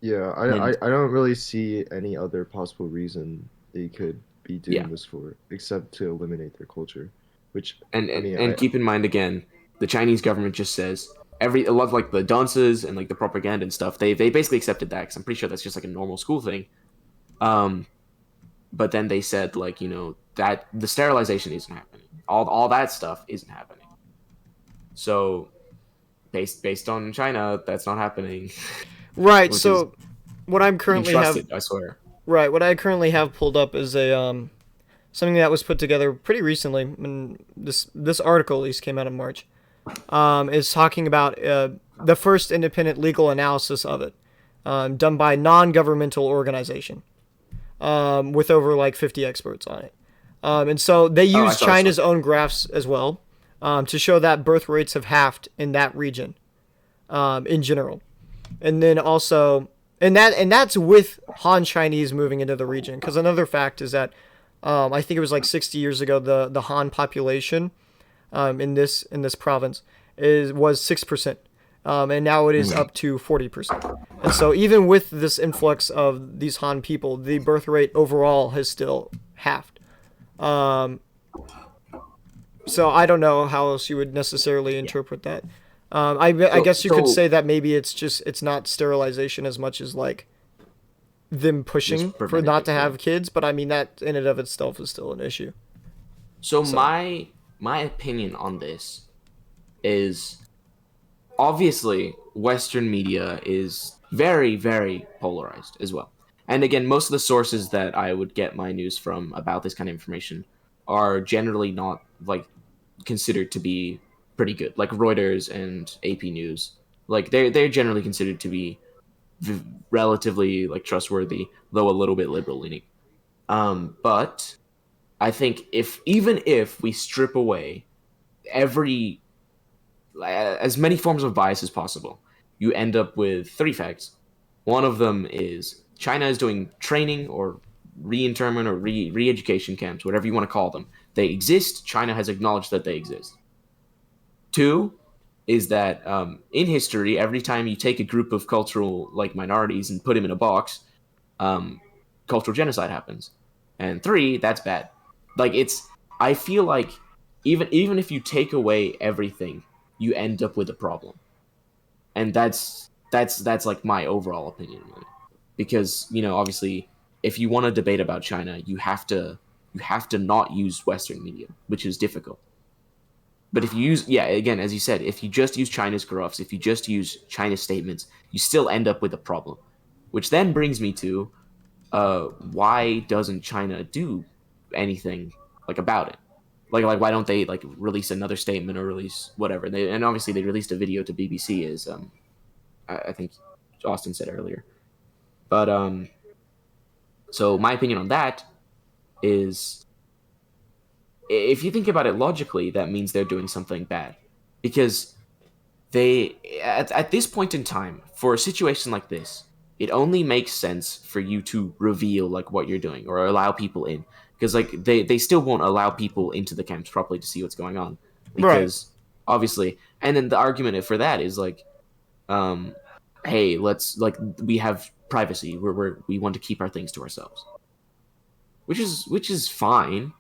D: Yeah, I don't really see any other possible reason they could be doing
A: Yeah.
D: this for except to eliminate their culture, which
A: And
D: I mean,
A: and
D: I-
A: keep in mind again, the Chinese government just says a lot of like the dances and like the propaganda and stuff. They basically accepted that because I'm pretty sure that's just like a normal school thing. But then they said like that the sterilization isn't happening. All that stuff isn't happening. So based on China, that's not happening.
B: right.
A: which
B: So what I'm
A: You
B: currently
A: trust
B: have
A: it, I swear.
B: right, what I currently have pulled up is a something that was put together pretty recently. And this article at least came out in March. Is talking about the first independent legal analysis of it, done by a non-governmental organization, with over like 50 experts on it. And so they
A: I
B: use
A: saw
B: China's own graphs as well, to show that birth rates have halved in that region, in general. And then also, and that's with Han Chinese moving into the region. Because another fact is that, I think it was like 60 years ago, the Han population, in this province was 6%, and now it is up to 40%. And so even with this influx of these Han people, the birth rate overall has still halved. So I don't know how else you would necessarily interpret that. I guess you could say that maybe it's not sterilization as much as like them pushing
A: Just
B: for
A: preventing
B: not to
A: it,
B: have
A: yeah.
B: kids, but I mean that in and of itself is still an issue.
A: So my opinion on this is obviously Western media is very, very polarized as well. And again, most of the sources that I would get my news from about this kind of information are generally not like considered to be pretty good, like Reuters and AP News. Like they're generally considered to be relatively like trustworthy, though a little bit liberal leaning. But I think even if we strip away every as many forms of bias as possible, you end up with three facts. One of them is China is doing training or re-internment or re-education camps, whatever you want to call them. They exist. China has acknowledged that they exist. Two is that in history, every time you take a group of cultural like minorities and put them in a box, um, cultural genocide happens. And three, that's bad. Like I feel like even if you take away everything, you end up with a problem, and that's like my overall opinion on it. Because obviously, if you want to debate about China, you have to not use Western media, which is difficult. But if you use, yeah, again, as you said, if you just use China's graphs, if you just use China's statements, you still end up with a problem. Which then brings me to, why doesn't China do anything like about it? Like why don't they like release another statement or release whatever? And obviously they released a video to BBC, as I think Austin said earlier. But so my opinion on that is, if you think about it logically, that means they're doing something bad, because they at this point in time, for a situation like this, it only makes sense for you to reveal like what you're doing or allow people in, because like they still won't allow people into the camps properly to see what's going on,
B: Right.
A: because obviously. And then the argument for that is like, um hey, let's like, we have privacy, we want to keep our things to ourselves, which is fine.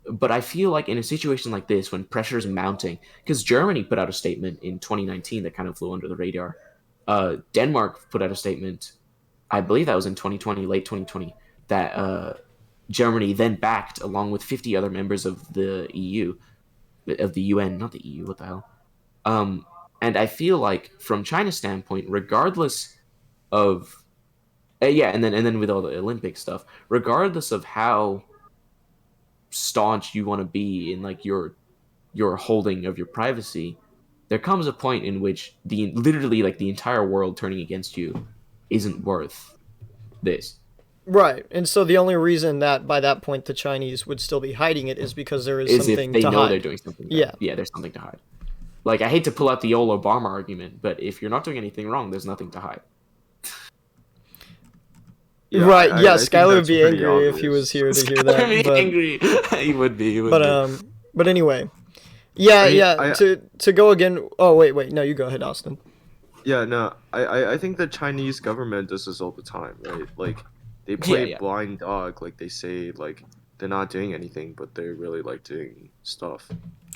A: But I feel like in a situation like this, when pressure is mounting, because Germany put out a statement in 2019 that kind of flew under the radar. Denmark put out a statement, I believe that was in 2020, late 2020, that Germany then backed along with 50 other members of the EU, of the UN, not the EU, what the hell. Um, and I feel like from China's standpoint, regardless of yeah, and then with all the Olympic stuff, regardless of how staunch you want to be in like your holding of your privacy, there comes a point in which the literally like the entire world turning against you isn't worth this.
B: Right. And so the only reason that by that point the Chinese would still be hiding it is because there is
A: Is if
B: something
A: they
B: to
A: know they're
B: hide.
A: doing something bad.
B: Yeah.
A: Yeah, there's something to hide. Like, I hate to pull out the old Obama argument, but if you're not doing anything wrong, there's nothing to hide.
D: Yeah,
B: Right. Yeah,
D: I think
B: Skylar would
D: that's
B: be
D: pretty
B: angry if he
D: obvious.
B: was here to hear
A: Skylar be
B: that. But
A: angry. He would be.
B: but anyway. Yeah,
D: I mean,
B: yeah. To go again. Oh wait. No, you go ahead, Austin.
D: Yeah, no, I think the Chinese government does this all the time, right? Like, they play
A: Yeah.
D: blind dog, like they say, like they're not doing anything, but they're really like doing stuff.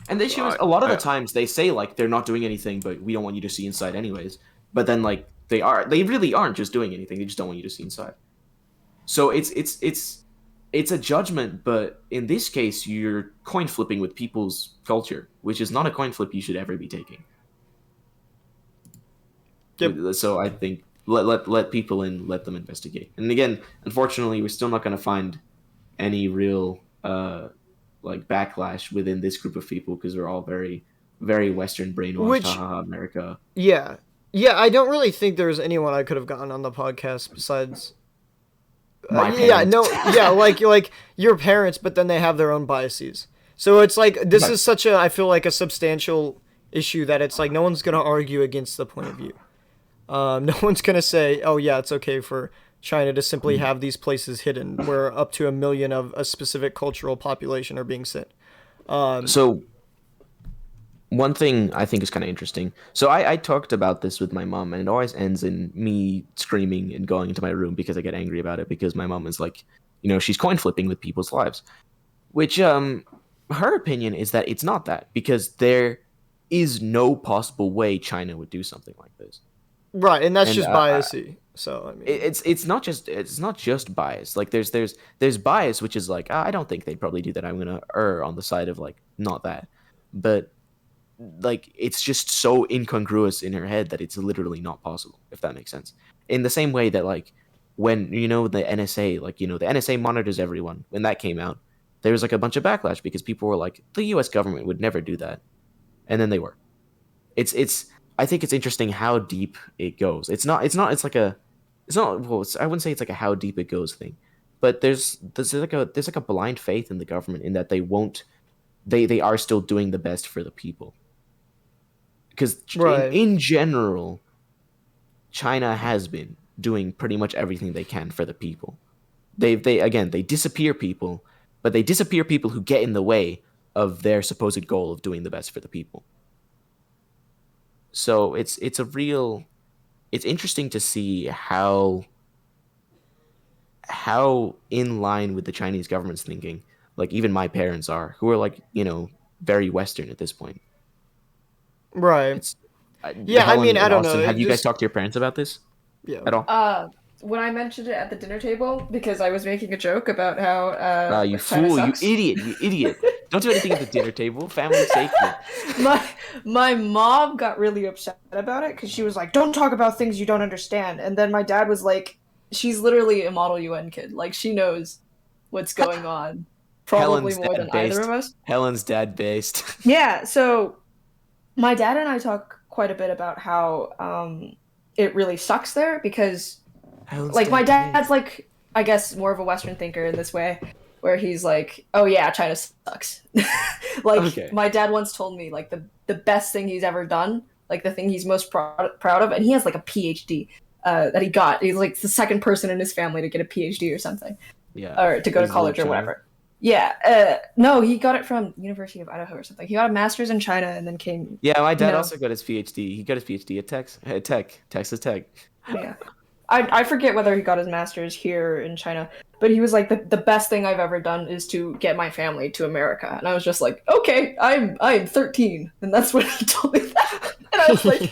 A: And the issue is, a lot of the times they say like they're not doing anything, but we don't want you to see inside anyways. But then like they really aren't just doing anything. They just don't want you to see inside. So it's a judgment, but in this case, you're coin flipping with people's culture, which is not a coin flip you should ever be taking.
B: Yep.
A: So I think let people in, let them investigate. And again, unfortunately, we're still not going to find any real like backlash within this group of people, because they're all very, very Western brainwashed.
B: Which-
A: Haha, America.
B: Yeah. Yeah, I don't really think there's anyone I could have gotten on the podcast besides
A: My
B: yeah,
A: parents.
B: no, yeah, like your parents, but then they have their own biases. So it's like this
A: Right.
B: is such a, I feel like, a substantial issue that it's like no one's gonna argue against the point of view. No one's gonna say, oh yeah, it's okay for China to simply have these places hidden where up to 1 million of a specific cultural population are being sent.
A: So one thing I think is kind of interesting. So I talked about this with my mom, and it always ends in me screaming and going into my room because I get angry about it, because my mom is like, she's coin flipping with people's lives, which her opinion is that it's not that, because there is no possible way China would do something like this.
B: Right, and that's
A: And,
B: just biasy. So I mean,
A: It's not just bias. Like there's bias, which is like, I don't think they'd probably do that. I'm gonna err on the side of like not that, but like it's just so incongruous in her head that it's literally not possible, if that makes sense. In the same way that like when the NSA, like the NSA monitors everyone, when that came out, there was like a bunch of backlash because people were like, the US government would never do that. And then they were. It's I think it's interesting how deep it goes. It's not well, I wouldn't say it's like a how deep it goes thing. But there's like a blind faith in the government in that they won't they are still doing the best for the people. Because
B: Right.
A: in general, China has been doing pretty much everything they can for the people. They disappear people, but they disappear people who get in the way of their supposed goal of doing the best for the people. So it's interesting to see how in line with the Chinese government's thinking, like even my parents are, who are like very Western at this point.
B: Right.
A: It's
B: Yeah, I
A: Helen
B: mean, I
A: and
B: don't know.
A: Austin. Have
B: It
A: you guys
B: just
A: talked to your parents about this
B: yeah.
A: at all?
C: When I mentioned it at the dinner table, because I was making a joke about how
A: You
C: like China
A: fool! You
C: sucks.
A: idiot! You idiot! Don't do anything at the dinner table. Family safety.
C: my mom got really upset about it because she was like, "Don't talk about things you don't understand." And then my dad was like, "She's literally a model UN kid. Like she knows what's going on, probably
A: Helen's
C: more
A: dad
C: than either of
A: based.
C: us."
A: Helen's dad based.
C: Yeah. So my dad and I talk quite a bit about how it really sucks there because
A: Helen's
C: like my
A: dad
C: dad's
A: based.
C: like I guess more of a Western thinker in this way, where he's like, "Oh yeah, China sucks." Like
A: Okay.
C: my dad once told me like the best thing he's ever done, like the thing he's most proud of, and he has like a PhD that he got. He's like the second person in his family to get a PhD or something,
A: Yeah.
C: or to go to
A: Does he live
C: college or
A: China?
C: whatever. Yeah, no, he got it from University of Idaho or something. He got a master's in China and then came,
A: Yeah, my
C: you
A: dad
C: know,
A: also got his PhD. He got his PhD at Texas Tech.
C: yeah. I forget whether he got his master's here in China, but he was like the best thing I've ever done is to get my family to America. And I was just like, okay, I'm 13. And that's when he told me that. And I was like,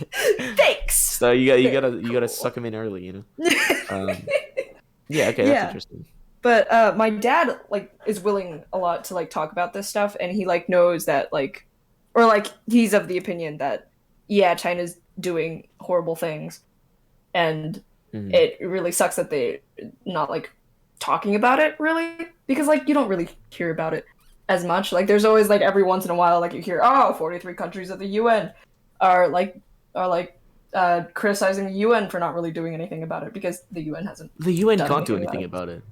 C: thanks.
A: So
C: Very
A: you gotta
C: cool.
A: suck him in early, Um, yeah, okay, that's
C: Yeah.
A: interesting.
C: But my dad like is willing a lot to like talk about this stuff and he like knows that like or like he's of the opinion that yeah, China's doing horrible things and
A: Mhm.
C: it really sucks that they not like talking about it really because like you don't really hear about it as much. Like there's always like every once in a while like you hear 43 countries of the UN are like are like criticizing the UN for not really doing anything about it because the UN hasn't
A: The UN
C: done
A: can't do
C: anything about
A: anything
C: it.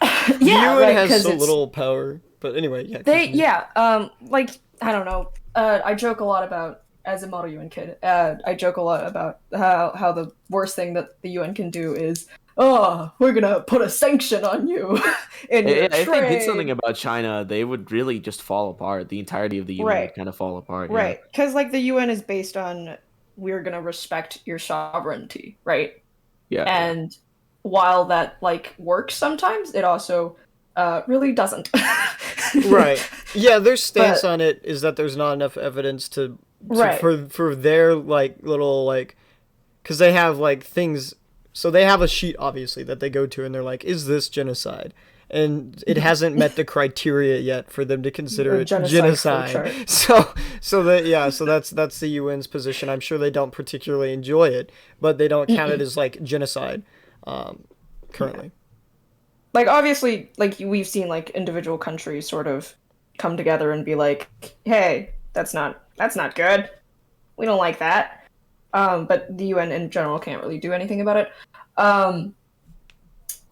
A: about it.
B: The
C: Yeah,
B: UN
C: right,
B: has
C: because
B: so
C: it's
B: little power. But anyway, yeah,
C: they
B: continue.
C: yeah, like I don't know. I joke a lot about as a model UN kid. I joke a lot about how the worst thing that the UN can do is oh, we're gonna put a sanction on you in your
A: If they did something
C: trade.
A: about China, they would really just fall apart. The entirety of the UN
C: Right,
A: would kind of fall apart. Yeah.
C: right. Because like the UN is based on we're gonna respect your sovereignty, right?
A: Yeah. Yeah.
C: And while that like works sometimes, it also really doesn't.
B: Right. Yeah, their stance
C: But
B: on it is that there's not enough evidence to
C: right,
B: for their like little like cuz they have like things so they have a sheet obviously that they go to and they're like is this genocide? And it hasn't met the criteria yet for them to consider
C: a
B: it
C: genocide flow chart.
B: genocide. So that's the UN's position. I'm sure they don't particularly enjoy it, but they don't count it
C: Mm-mm.
B: as like genocide
C: Yeah.
B: currently.
C: Like obviously, like we've seen like individual countries sort of come together and be like, "Hey, that's not good. We don't like that." But the UN in general can't really do anything about it. Um,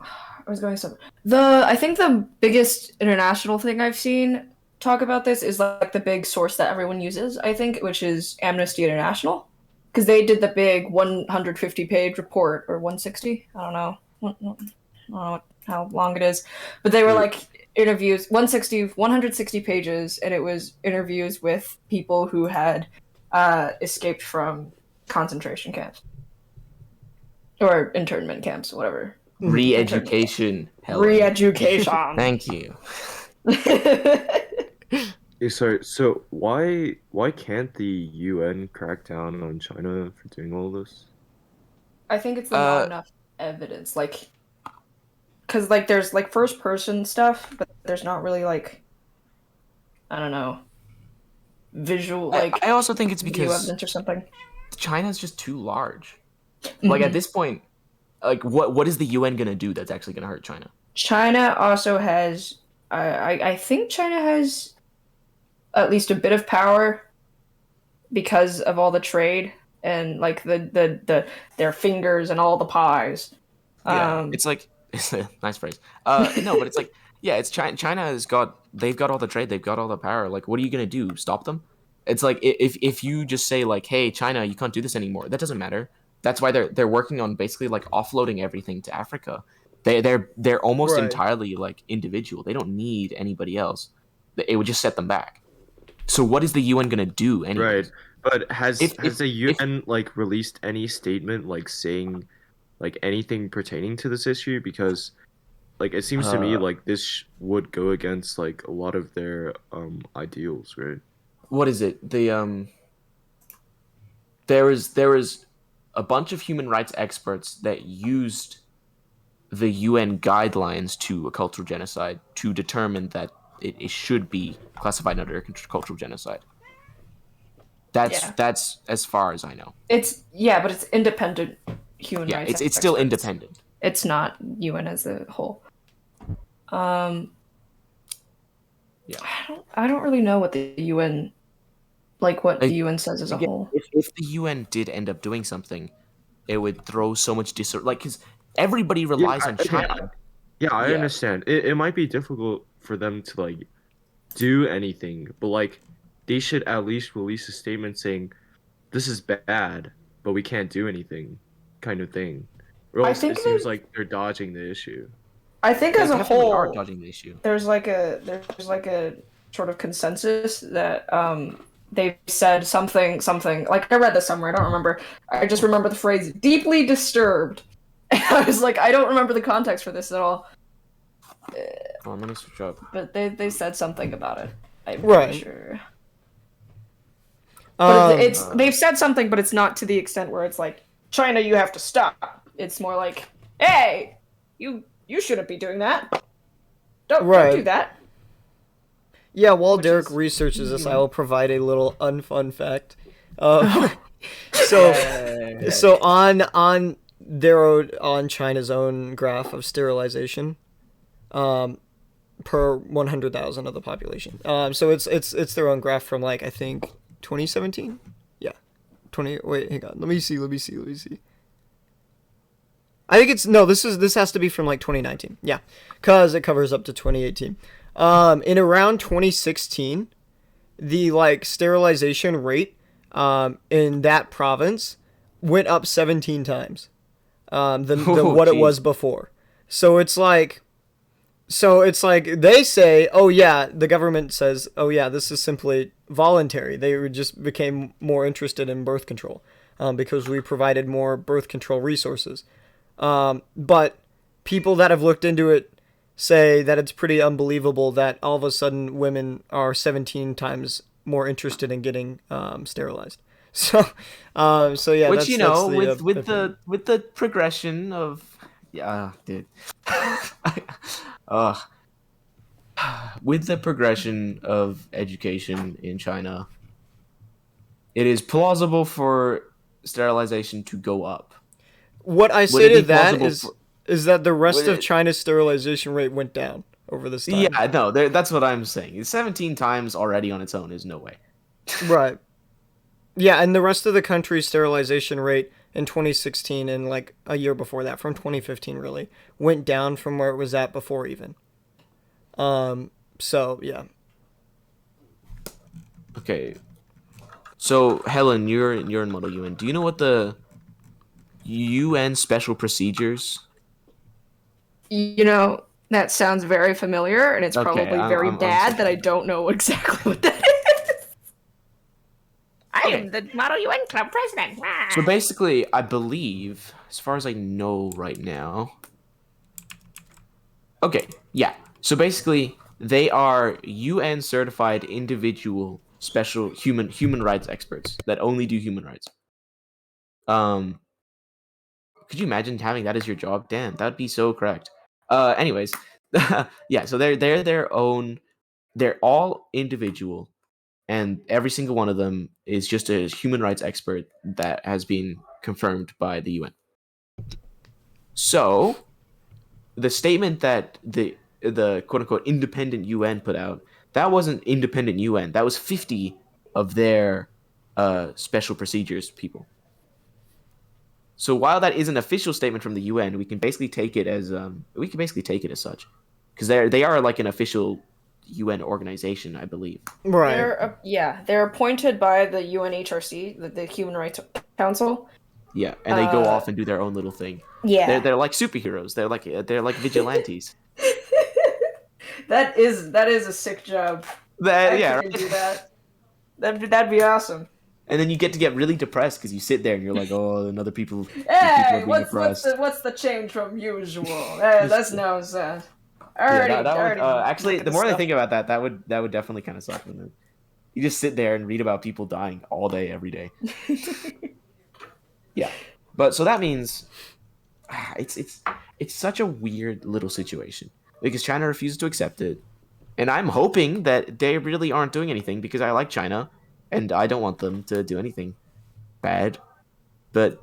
C: I was going somewhere. I think the biggest international thing I've seen talk about this is like the big source that everyone uses, I think, which is Amnesty International. Because they did the big 150-page report, or 160, I don't know. I don't know how long it is. But they were
A: Wait,
C: like interviews, 160 pages, and it was interviews with people who had escaped from concentration camps. Or internment camps, whatever. Internment camps.
A: re-education, Helen.
C: Re-education.
A: Thank you.
D: Sorry, so why can't the UN crack down on China for doing all this?
C: I think it's the not
A: Uh,
C: enough evidence, like, because like there's like first person stuff, but there's not really like I don't know visual like
A: I also think it's
C: video
A: because
C: evidence or something.
A: China's just too large. Like at this point, like what is the UN gonna do that's actually gonna hurt China?
C: China also has I think China has at least a bit of power because of all the trade and like the their fingers and all the pies.
A: Yeah,
C: Um
A: it's like it's a nice phrase. No, but it's like yeah, it's China. China has got they've got all the trade, they've got all the power. Like, what are you gonna do? Stop them? It's like if you just say like, hey, China, you can't do this anymore. That doesn't matter. That's why they're working on basically like offloading everything to Africa. They're almost
B: Right.
A: entirely like individual. They don't need anybody else. It would just set them back. So what is the UN gonna do
D: Right.
A: anyways?
D: But has the
A: If
D: UN like released any statement like saying like anything pertaining to this issue? Because like it seems to me
A: uh,
D: like this would go against like a lot of their ideals, right?
A: what is it? There was a bunch of human rights experts that used the UN guidelines to a cultural genocide to determine that it should be classified under a cultural genocide.
C: yeah.
A: That's as far as I know.
C: It's yeah, but it's independent human
A: Yeah,
C: rights
A: it's still
C: experts.
A: independent.
C: It's not UN as a whole. Um
A: Yeah.
C: I don't really know what the UN like what the
A: Like,
C: UN says as a
A: again,
C: whole.
A: if the UN did end up doing something, it would throw so much like because everybody
D: Yeah,
A: relies on
D: okay,
A: China.
D: yeah, I
A: Yeah,
D: understand. It might be difficult for them to like do anything, but like they should at least release a statement saying this is bad, but we can't do anything, kind of thing. Or
C: I
D: else
C: think
D: it seems like they're dodging the issue.
C: I think
A: they
C: as a
A: definitely are
C: whole
A: dodging the issue.
C: there's like a sort of consensus that they've said something like I read this somewhere, I don't remember. I just remember the phrase deeply disturbed. And I was like, I don't remember the context for this at all.
A: Oh, let me switch up.
C: But they said something about it. I'm
B: Right.
C: pretty sure. But
B: Um,
C: it's they've said something, but it's not to the extent where it's like, China, you have to stop. It's more like, hey, you shouldn't be doing that. Don't do
B: Right.
C: that.
B: Yeah, while
C: Which
B: Derek
C: is-
B: researches this, I will provide a little unfun fact. So, so on China's own graph of sterilization, per 100,000 of the population. So it's their own graph from like I think 2017. Yeah, 20. Wait, hang on. Let me see. I think it's no. This has to be from like 2019. Yeah, cause it covers up to 2018. In around 2016, the like sterilization rate in that province went up 17 times than what it
A: geez.
B: was before. So it's like they say, oh yeah, the government says, oh yeah, this is simply voluntary. They just became more interested in birth control because we provided more birth control resources. But people that have looked into it say that it's pretty unbelievable that all of a sudden women are 17 times more interested in getting sterilized. So yeah,
A: Which
B: that's,
A: you know,
B: that's
A: with the progression of yeah, dude. uh, with the progression of education in China, it is plausible for sterilization to go up.
B: what I
A: Would
B: say
A: it
B: to
A: be
B: that
A: plausible
B: is that the rest
A: would
B: of
A: it-
B: China's sterilization rate went down over this time.
A: Yeah, no, that's what I'm saying. 17 times already on its own is no way.
B: Right. Yeah, and the rest of the country's sterilization rate in 2016 and like a year before that, from 2015 really, went down from where it was at before even. So yeah.
A: Okay. So Helen, you're in Model UN. Do you know what the UN special procedures?
C: You know, that sounds very familiar, and it's
A: Okay,
C: probably very
A: I'm
C: bad that I
A: switching.
C: don't know exactly what that is. I
A: Okay.
C: am the Model UN Club president.
A: So basically, I believe, as far as I know right now. Okay, yeah. So basically, they are UN certified individual special human rights experts that only do human rights. Could you imagine having that as your job? Damn, that'd be so correct. Anyways, yeah. So they're their own. They're all individual, and every single one of them is just a human rights expert that has been confirmed by the UN. So the statement that the quote unquote independent UN put out, that wasn't independent UN. That was 50 of their special procedures people. So while that is an official statement from the UN, we can basically take it as such, because they are like an official UN organization, I believe.
B: Right.
C: They're appointed by the UNHRC, the Human Rights Council.
A: Yeah, and they go off and do their own little thing.
C: Yeah,
A: they're like superheroes. They're like vigilantes.
C: that is a sick job.
A: Yeah,
C: Right? Do that. That'd be awesome.
A: And then you get really depressed because you sit there and you're like, oh, another people.
C: Hey,
A: people are being
C: what's the change from usual? Hey, that's no sense.
A: Actually, the more I think about that would definitely kind of suck. You just sit there and read about people dying all day, every day. Yeah, but so that means it's such a weird little situation because China refuses to accept it, and I'm hoping that they really aren't doing anything because I like China, and I don't want them to do anything bad. But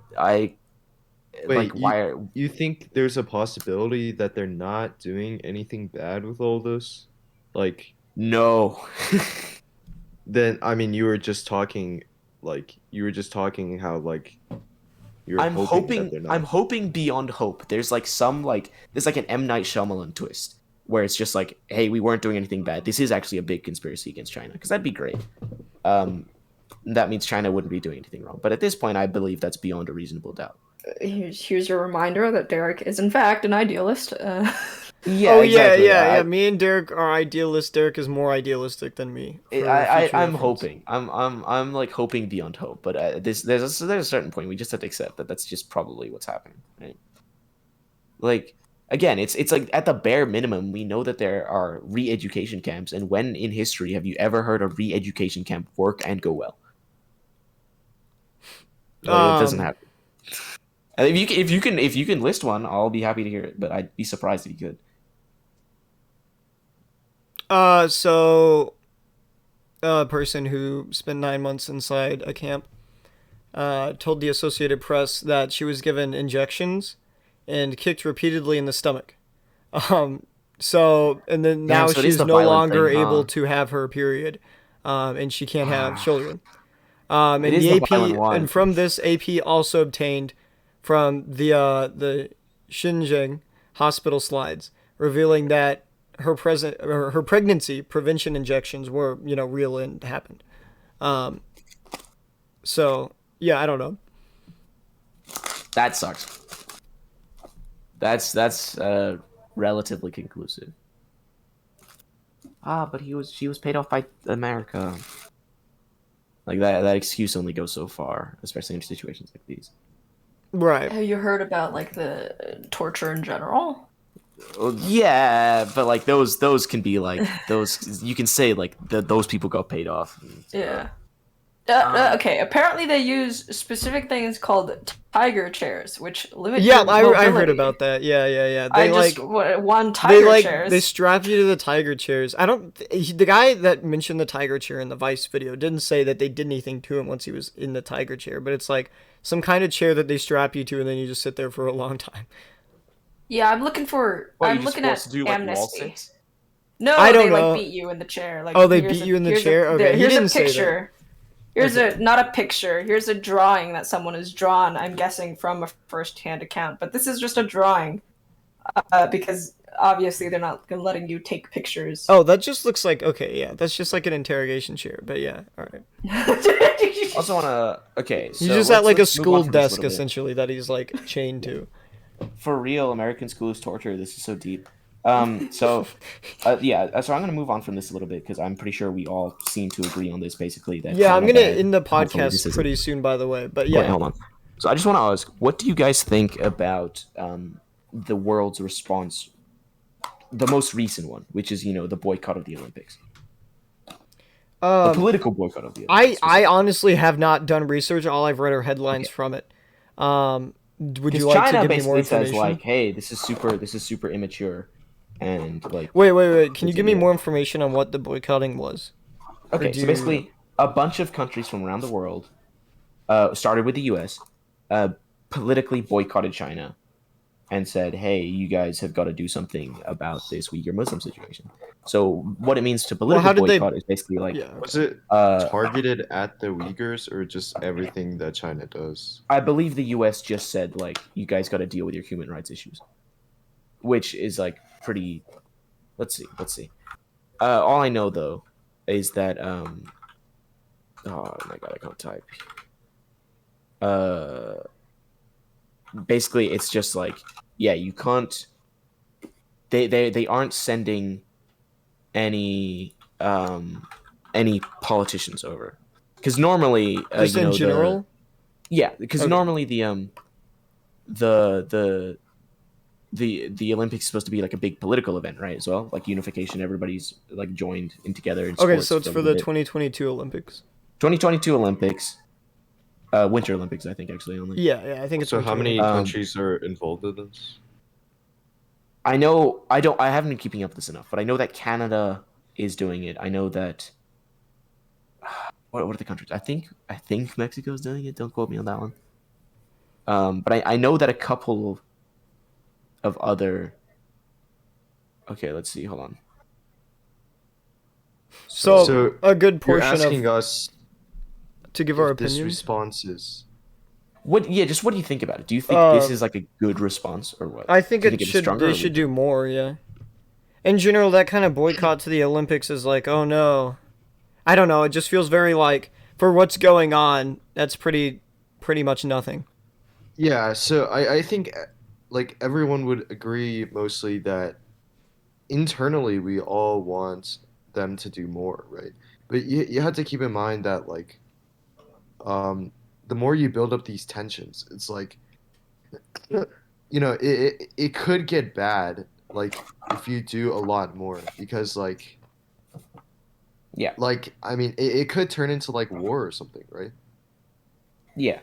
D: you think there's a possibility that they're not doing anything bad with all this? Like,
A: no.
D: Then I mean, you were just talking how like you're
A: I'm
D: hoping that they're not.
A: I'm hoping beyond hope. There's like an M. Night Shyamalan twist where it's just like, hey, we weren't doing anything bad. This is actually a big conspiracy against China, because that'd be great. That means China wouldn't be doing anything wrong. But at this point, I believe that's beyond a reasonable doubt.
C: Here's your reminder that Derek is in fact an idealist.
A: Yeah, exactly.
B: Yeah. Me and Derek are idealists. Derek is more idealistic than me.
A: I'm hoping. I'm like hoping beyond hope. But there's a certain point we just have to accept that that's just probably what's happening. Right? Like, again, it's like at the bare minimum, we know that there are re-education camps. And when in history have you ever heard a re-education camp work and go well? It doesn't happen. If you can list one, I'll be happy to hear it. But I'd be surprised if you could.
B: So a person who spent 9 months inside a camp told the Associated Press that she was given injections and kicked repeatedly in the stomach. So now she's no longer able to have her period, and she can't have children. And the AP, and from this, AP also obtained from the Xinjiang hospital slides, revealing that her pregnancy prevention injections were, real and happened. So yeah, I don't know.
A: That sucks. That's relatively conclusive. But she was paid off by America. Like that excuse only goes so far, especially in situations like these.
B: Right.
C: Have you heard about like the torture in general?
A: Yeah, but like those can be like those. You can say like those people got paid off.
C: Yeah. Okay. Apparently, they use specific things called tiger chairs, which limit.
B: Yeah,
C: your mobility.
B: I heard about that. Yeah.
C: They won tiger chairs.
B: They strap you to the tiger chairs. The guy that mentioned the tiger chair in the Vice video didn't say that they did anything to him once he was in the tiger chair, but it's like some kind of chair that they strap you to, and then you just sit there for a long time.
C: Yeah, I'm looking at amnesty. No,
B: I don't
C: they
B: know.
C: like beat you in the chair. Like,
B: they beat you in the chair. Okay,
C: here's
B: he didn't
C: a picture.
B: Say that.
C: Not a picture. Here's a drawing that someone has drawn. I'm guessing from a first-hand account, but this is just a drawing, because obviously they're not letting you take pictures.
B: Oh, that just looks like that's just like an interrogation chair. But yeah, all right.
A: Also wanna so
B: he's just at like a school desk essentially that he's like chained to.
A: For real, American school is torture. This is so deep. So I'm gonna move on from this a little bit because I'm pretty sure we all seem to agree on this. Basically, that
B: I'm gonna end the podcast pretty soon, by the way. But yeah,
A: wait, hold on. So I just want to ask, what do you guys think about the world's response, the most recent one, which is the boycott of the Olympics, the political boycott of the Olympics?
B: I honestly have not done research. All I've read are headlines from it. Would you like
A: China
B: to give me more information?
A: Says like, hey, this is super immature, and like.
B: Wait. Can you give me more information on what the boycotting was?
A: Okay, so basically, a bunch of countries from around the world, started with the U.S., uh, politically boycotted China and said, "Hey, you guys have got to do something about this Uyghur Muslim situation." So what it means to
B: Well,
A: political
B: how did they?
A: boycott is basically like,
B: Yeah.
D: Was it
A: uh,
D: targeted at the Uyghurs or just everything that China does?
A: I believe the U.S. just said like, "You guys got to deal with your human rights issues," which is like pretty. Let's see. All I know though is that oh my god, I can't type. Uh, Basically, it's just like, yeah, you can't. They aren't sending any any politicians over, because normally
B: Just in general.
A: because
B: Okay.
A: normally the the the Olympics is supposed to be like a big political event, right? As well, like unification, everybody's like joined in together in
B: Okay,
A: sports
B: so it's
A: for a
B: for
A: little
B: the
A: bit.
B: 2022 Olympics.
A: 2022 Olympics, Winter Olympics, I think actually only.
B: Yeah, I think it's
D: So how
B: Winter
D: many
B: Olympics.
D: countries are involved in this?
A: I know I haven't been keeping up with this enough, but I know that Canada is doing it. I know that what are the countries? I think Mexico's doing it. Don't quote me on that one. But I know that a couple of other. Okay, let's see. Hold on.
B: So
D: So
B: a good
D: you're
B: portion
D: asking
B: of
D: us
B: to give our
D: if this
B: opinions.
D: response is
A: what? Yeah, just what do you think about it? Do you think this
B: Uh,
A: is like a good response or what?
B: I think
A: Do you
B: it
A: think it was
B: should
A: stronger
B: they
A: or
B: should
A: weaker?
B: do more. Yeah. In general, that kind of boycott to the Olympics is like, oh no, I don't know. It just feels very like for what's going on. That's pretty much nothing.
D: yeah, so I think like everyone would agree mostly that internally we all want them to do more, right? But you have to keep in mind that like um the more you build up these tensions, it's like it could get bad like if you do a lot more because
A: Yeah,
D: I mean it could turn into like war or something, right?
A: yeah.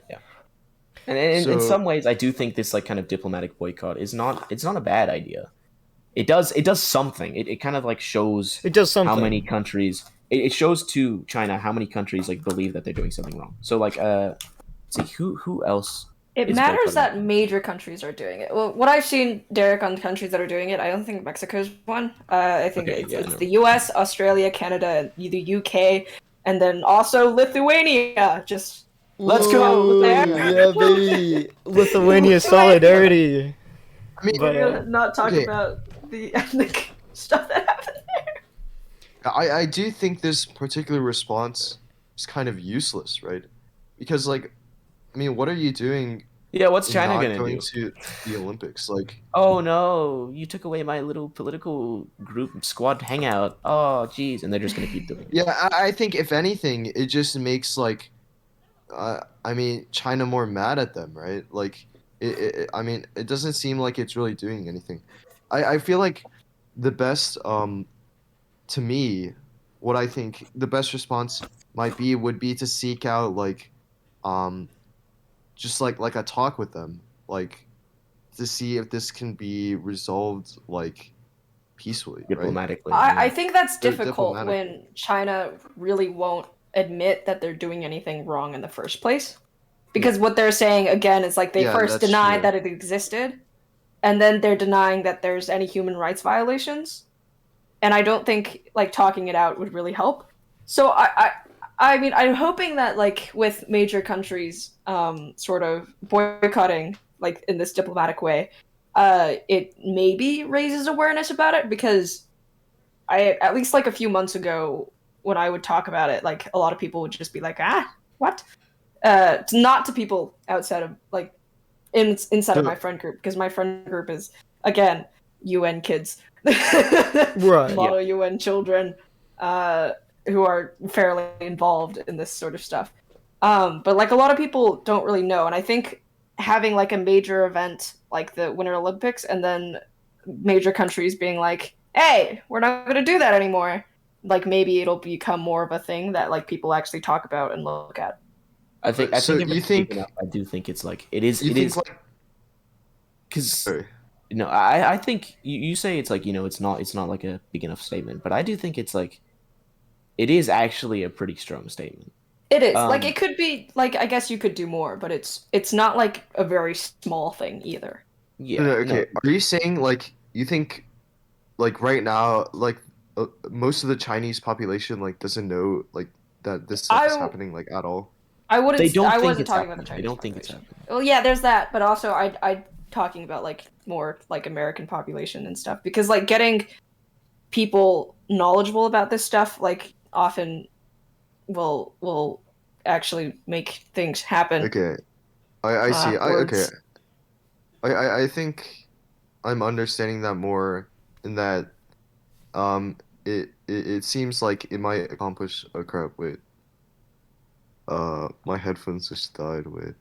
A: And in
D: So
A: some ways, I do think this like kind of diplomatic boycott is not. It's not a bad idea. It does something. It kind of like shows
B: It does
A: how many
B: something.
A: countries. It shows to China how many countries like believe that they're doing something wrong. So like let's see who else
C: It
A: is
C: matters
A: boycotting.
C: that major countries are doing it. Well, what I've seen, Derek, on countries that are doing it, I don't think Mexico's one. I think
A: Okay,
C: it's
A: yeah,
C: it's
A: no.
C: the U.S., Australia, Canada, the U.K., and then also Lithuania. Just
A: Let's
C: look out
A: go.
C: there.
B: Ooh, yeah, baby. Lithuania
C: Lithuania.
B: solidarity.
D: I mean,
B: But
C: We're gonna not talk
D: okay,
C: about the ethnic stuff that happened.
D: I do think this particular response is kind of useless, right? Because like I mean, what are you doing
A: Yeah, what's
D: in
A: China
D: not
A: gonna
D: going
A: do?
D: to the Olympics? Like,
A: Oh no, you took away my little political group squad hangout. Oh geez, and they're just gonna keep doing it.
D: yeah, I think if anything, it just makes like, I mean, China more mad at them, right? Like, I mean, it doesn't seem like it's really doing anything. I feel like the best, to me, what I think the best response might be would be to seek out um, just like a talk with them, like to see if this can be resolved like peacefully, right?
A: Diplomatically,
C: I
A: yeah.
C: think that's difficult
D: Diplomatically.
C: when China really won't admit that they're doing anything wrong in the first place. Because what they're saying again is like they
D: Yeah,
C: first
D: that's
C: denied
D: true.
C: that it existed, and then they're denying that there's any human rights violations. And I don't think like talking it out would really help. So I mean I'm hoping that like with major countries sort of boycotting like in this diplomatic way, it maybe raises awareness about it because I at least like a few months ago when I would talk about it, like a lot of people would just be like, ah, what? Not to people outside of like inside of my
D: So,
C: friend group because my friend group is again UN kids,
B: Right.
A: Yeah.
C: model UN children, who are fairly involved in this sort of stuff. But like a lot of people don't really know, and I think having like a major event like the Winter Olympics and then major countries being like, "Hey, we're not going to do that anymore." Like maybe it'll become more of a thing that like people actually talk about and look at.
D: so
A: I think if
D: you
A: it's big
D: think
A: enough, I do think it's like it is
D: you
A: it
D: think
A: is
D: like
A: because
D: sorry.
A: no, I think you say it's like it's not like a big enough statement, but I do think it's like it is actually a pretty strong statement.
C: It is. Like,
A: Um,
C: it could be, like, I guess you could do more, but it's not, like, a very small thing either.
A: yeah,
D: Okay,
A: no,
D: are you saying like you think like right now like most of the Chinese population like doesn't know like that this stuff is
C: I
D: happening like at all?
A: they don't
C: I
A: think
C: wasn't
A: it's
C: talking about the
A: happening. They
C: Chinese
A: don't think it's
C: population.
A: happening.
C: Well, yeah, there's that, but also I talking about, like, more, like, American population and stuff. Because, like, getting people knowledgeable about this stuff, like, often will actually make things happen.
D: Okay, I see. Okay.
C: Words.
D: I think I'm understanding that more in that it seems like it might accomplish a crap. Wait, my headphones just died. Wait.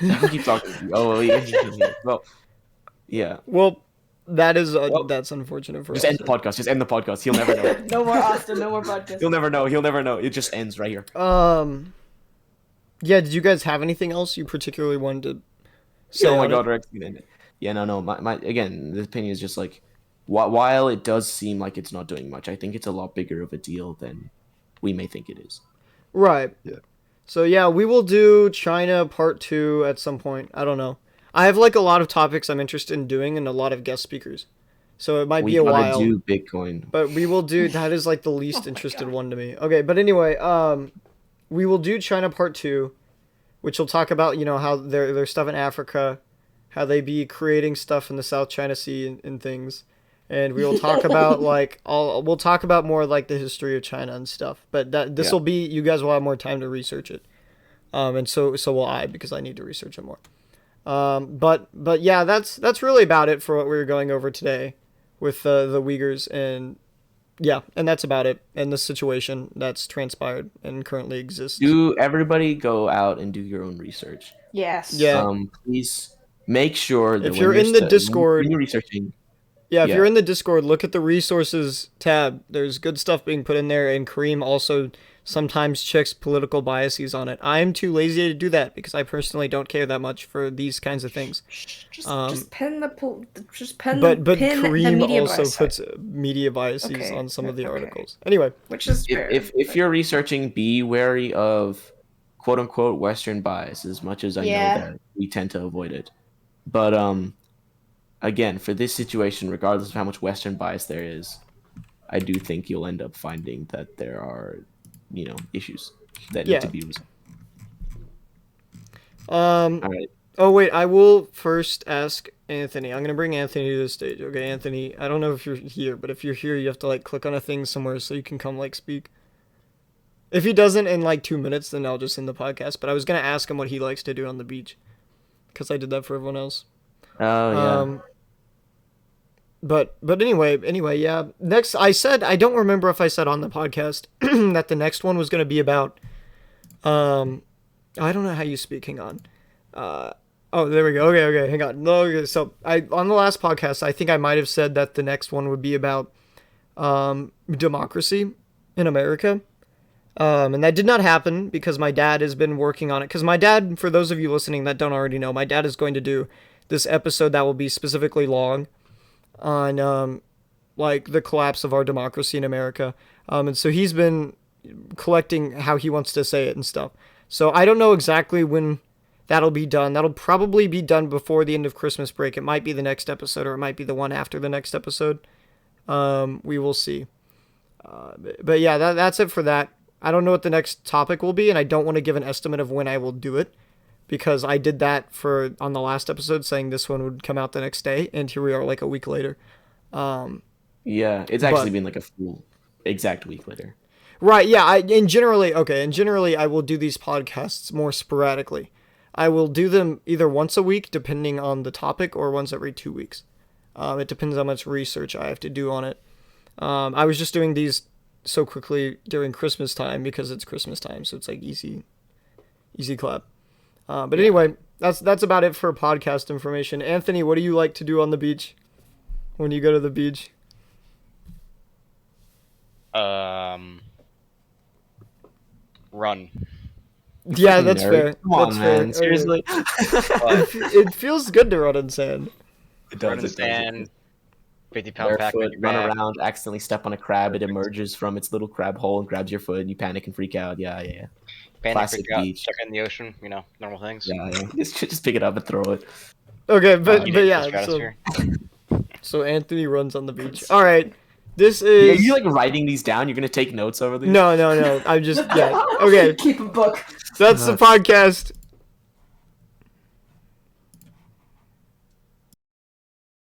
A: You can keep talking. Oh, well, you can continue. Well, yeah.
B: Well, that is
A: Well,
B: that's unfortunate for
A: just
B: us.
A: end the podcast. Just end the podcast. He'll never know.
C: No more Austin, no more podcast.
A: He'll never know. He'll never know. It just ends right here.
B: Yeah, did you guys have anything else you particularly wanted to say?
A: Oh my
B: on
A: god,
B: it?
A: Rex. Yeah, no. My again, the opinion is just like, while it does seem like it's not doing much, I think it's a lot bigger of a deal than we may think it is.
B: Right.
D: Yeah.
B: So yeah, we will do China part 2 at some point. I don't know. I have like a lot of topics I'm interested in doing and a lot of guest speakers. So it might
A: We
B: be a
A: gotta
B: while.
A: do Bitcoin.
B: But we will do that is like the least interested one to me. Okay, but anyway, we will do China part 2, which will talk about, how their stuff in Africa, how they be creating stuff in the South China Sea and things. And we will talk about we'll talk about more like the history of China and stuff. But this will be, you guys will have more time to research it. And so will I, because I need to research it more. But yeah, that's really about it for what we were going over today with the Uyghurs, and yeah, and that's about it. And the situation that's transpired and currently exists.
A: Do everybody go out and do your own research.
C: Yes.
B: Yeah.
A: Please make sure that
B: If you're in the Discord,
A: when you're researching.
B: yeah, if you're in the Discord, look at the resources tab. There's good stuff being put in there, and Kareem also sometimes checks political biases on it. I'm too lazy to do that because I personally don't care that much for these kinds of things.
C: Just pin just pin
B: But
C: pin the
B: Kareem
C: media
B: also
C: bias
B: puts media biases
C: Okay,
B: on some of the
C: okay.
B: articles. Anyway,
C: which is fair.
A: If you're researching, be wary of quote unquote Western bias, as much as I know that we tend to avoid it. But again, for this situation, regardless of how much Western bias there is, I do think you'll end up finding that there are, issues that need to be resolved. All right.
B: Oh wait, I will first ask Anthony. I'm gonna bring Anthony to the stage. Okay, Anthony. I don't know if you're here, but if you're here, you have to click on a thing somewhere so you can come speak. If he doesn't in 2 minutes, then I'll just end the podcast. But I was gonna ask him what he likes to do on the beach, because I did that for everyone else.
A: Oh yeah.
B: But anyway, yeah. Next, I don't remember if I said on the podcast that the next one was gonna be about. I don't know how you speak. Hang on. Oh, there we go. Okay, hang on. No, okay, so on the last podcast, I think I might have said that the next one would be about democracy in America. And that did not happen because my dad has been working on it. Because my dad, for those of you listening that don't already know, my dad is going to do this episode that will be specifically long on the collapse of our democracy in America. And so he's been collecting how he wants to say it and stuff. So I don't know exactly when that'll be done. That'll probably be done before the end of Christmas break. It might be the next episode, or it might be the one after the next episode. We will see. But yeah, that's it for that. I don't know what the next topic will be, and I don't want to give an estimate of when I will do it, because I did that on the last episode, saying this one would come out the next day, and here we are a week later.
A: Yeah, it's actually been a full exact week later.
B: Right, yeah, and generally I will do these podcasts more sporadically. I will do them either once a week, depending on the topic, or once every 2 weeks. It depends how much research I have to do on it. I was just doing these so quickly during Christmas time because it's Christmas time, so it's easy clap. But anyway, that's about it for podcast information. Anthony, what do you like to do on the beach when you go to the beach?
E: Run.
B: Yeah, that's fair.
A: Come on, man.
B: fair.
A: Seriously?
B: It feels good to run in sand.
A: It
E: Run in
A: does.
E: sand. 50-pound pack.
A: barefoot,
E: on your
A: run
E: back.
A: around, accidentally step on a crab. It emerges from its little crab hole and grabs your foot, and you panic and freak out. Yeah, yeah, yeah.
E: Panic,
A: Classic
E: freak out,
A: beach.
E: stuck in the ocean. Normal things.
A: Yeah, yeah. Just pick it up and throw it.
B: Okay, but
E: Eat
B: but
E: it into the
B: yeah,
E: stratosphere.
B: so Anthony runs on the beach. All right, this
A: Are
B: is
A: you like writing these down? You're gonna take notes over these?
B: no. I'm just yeah. Okay,
C: Keep a book.
B: that's the podcast.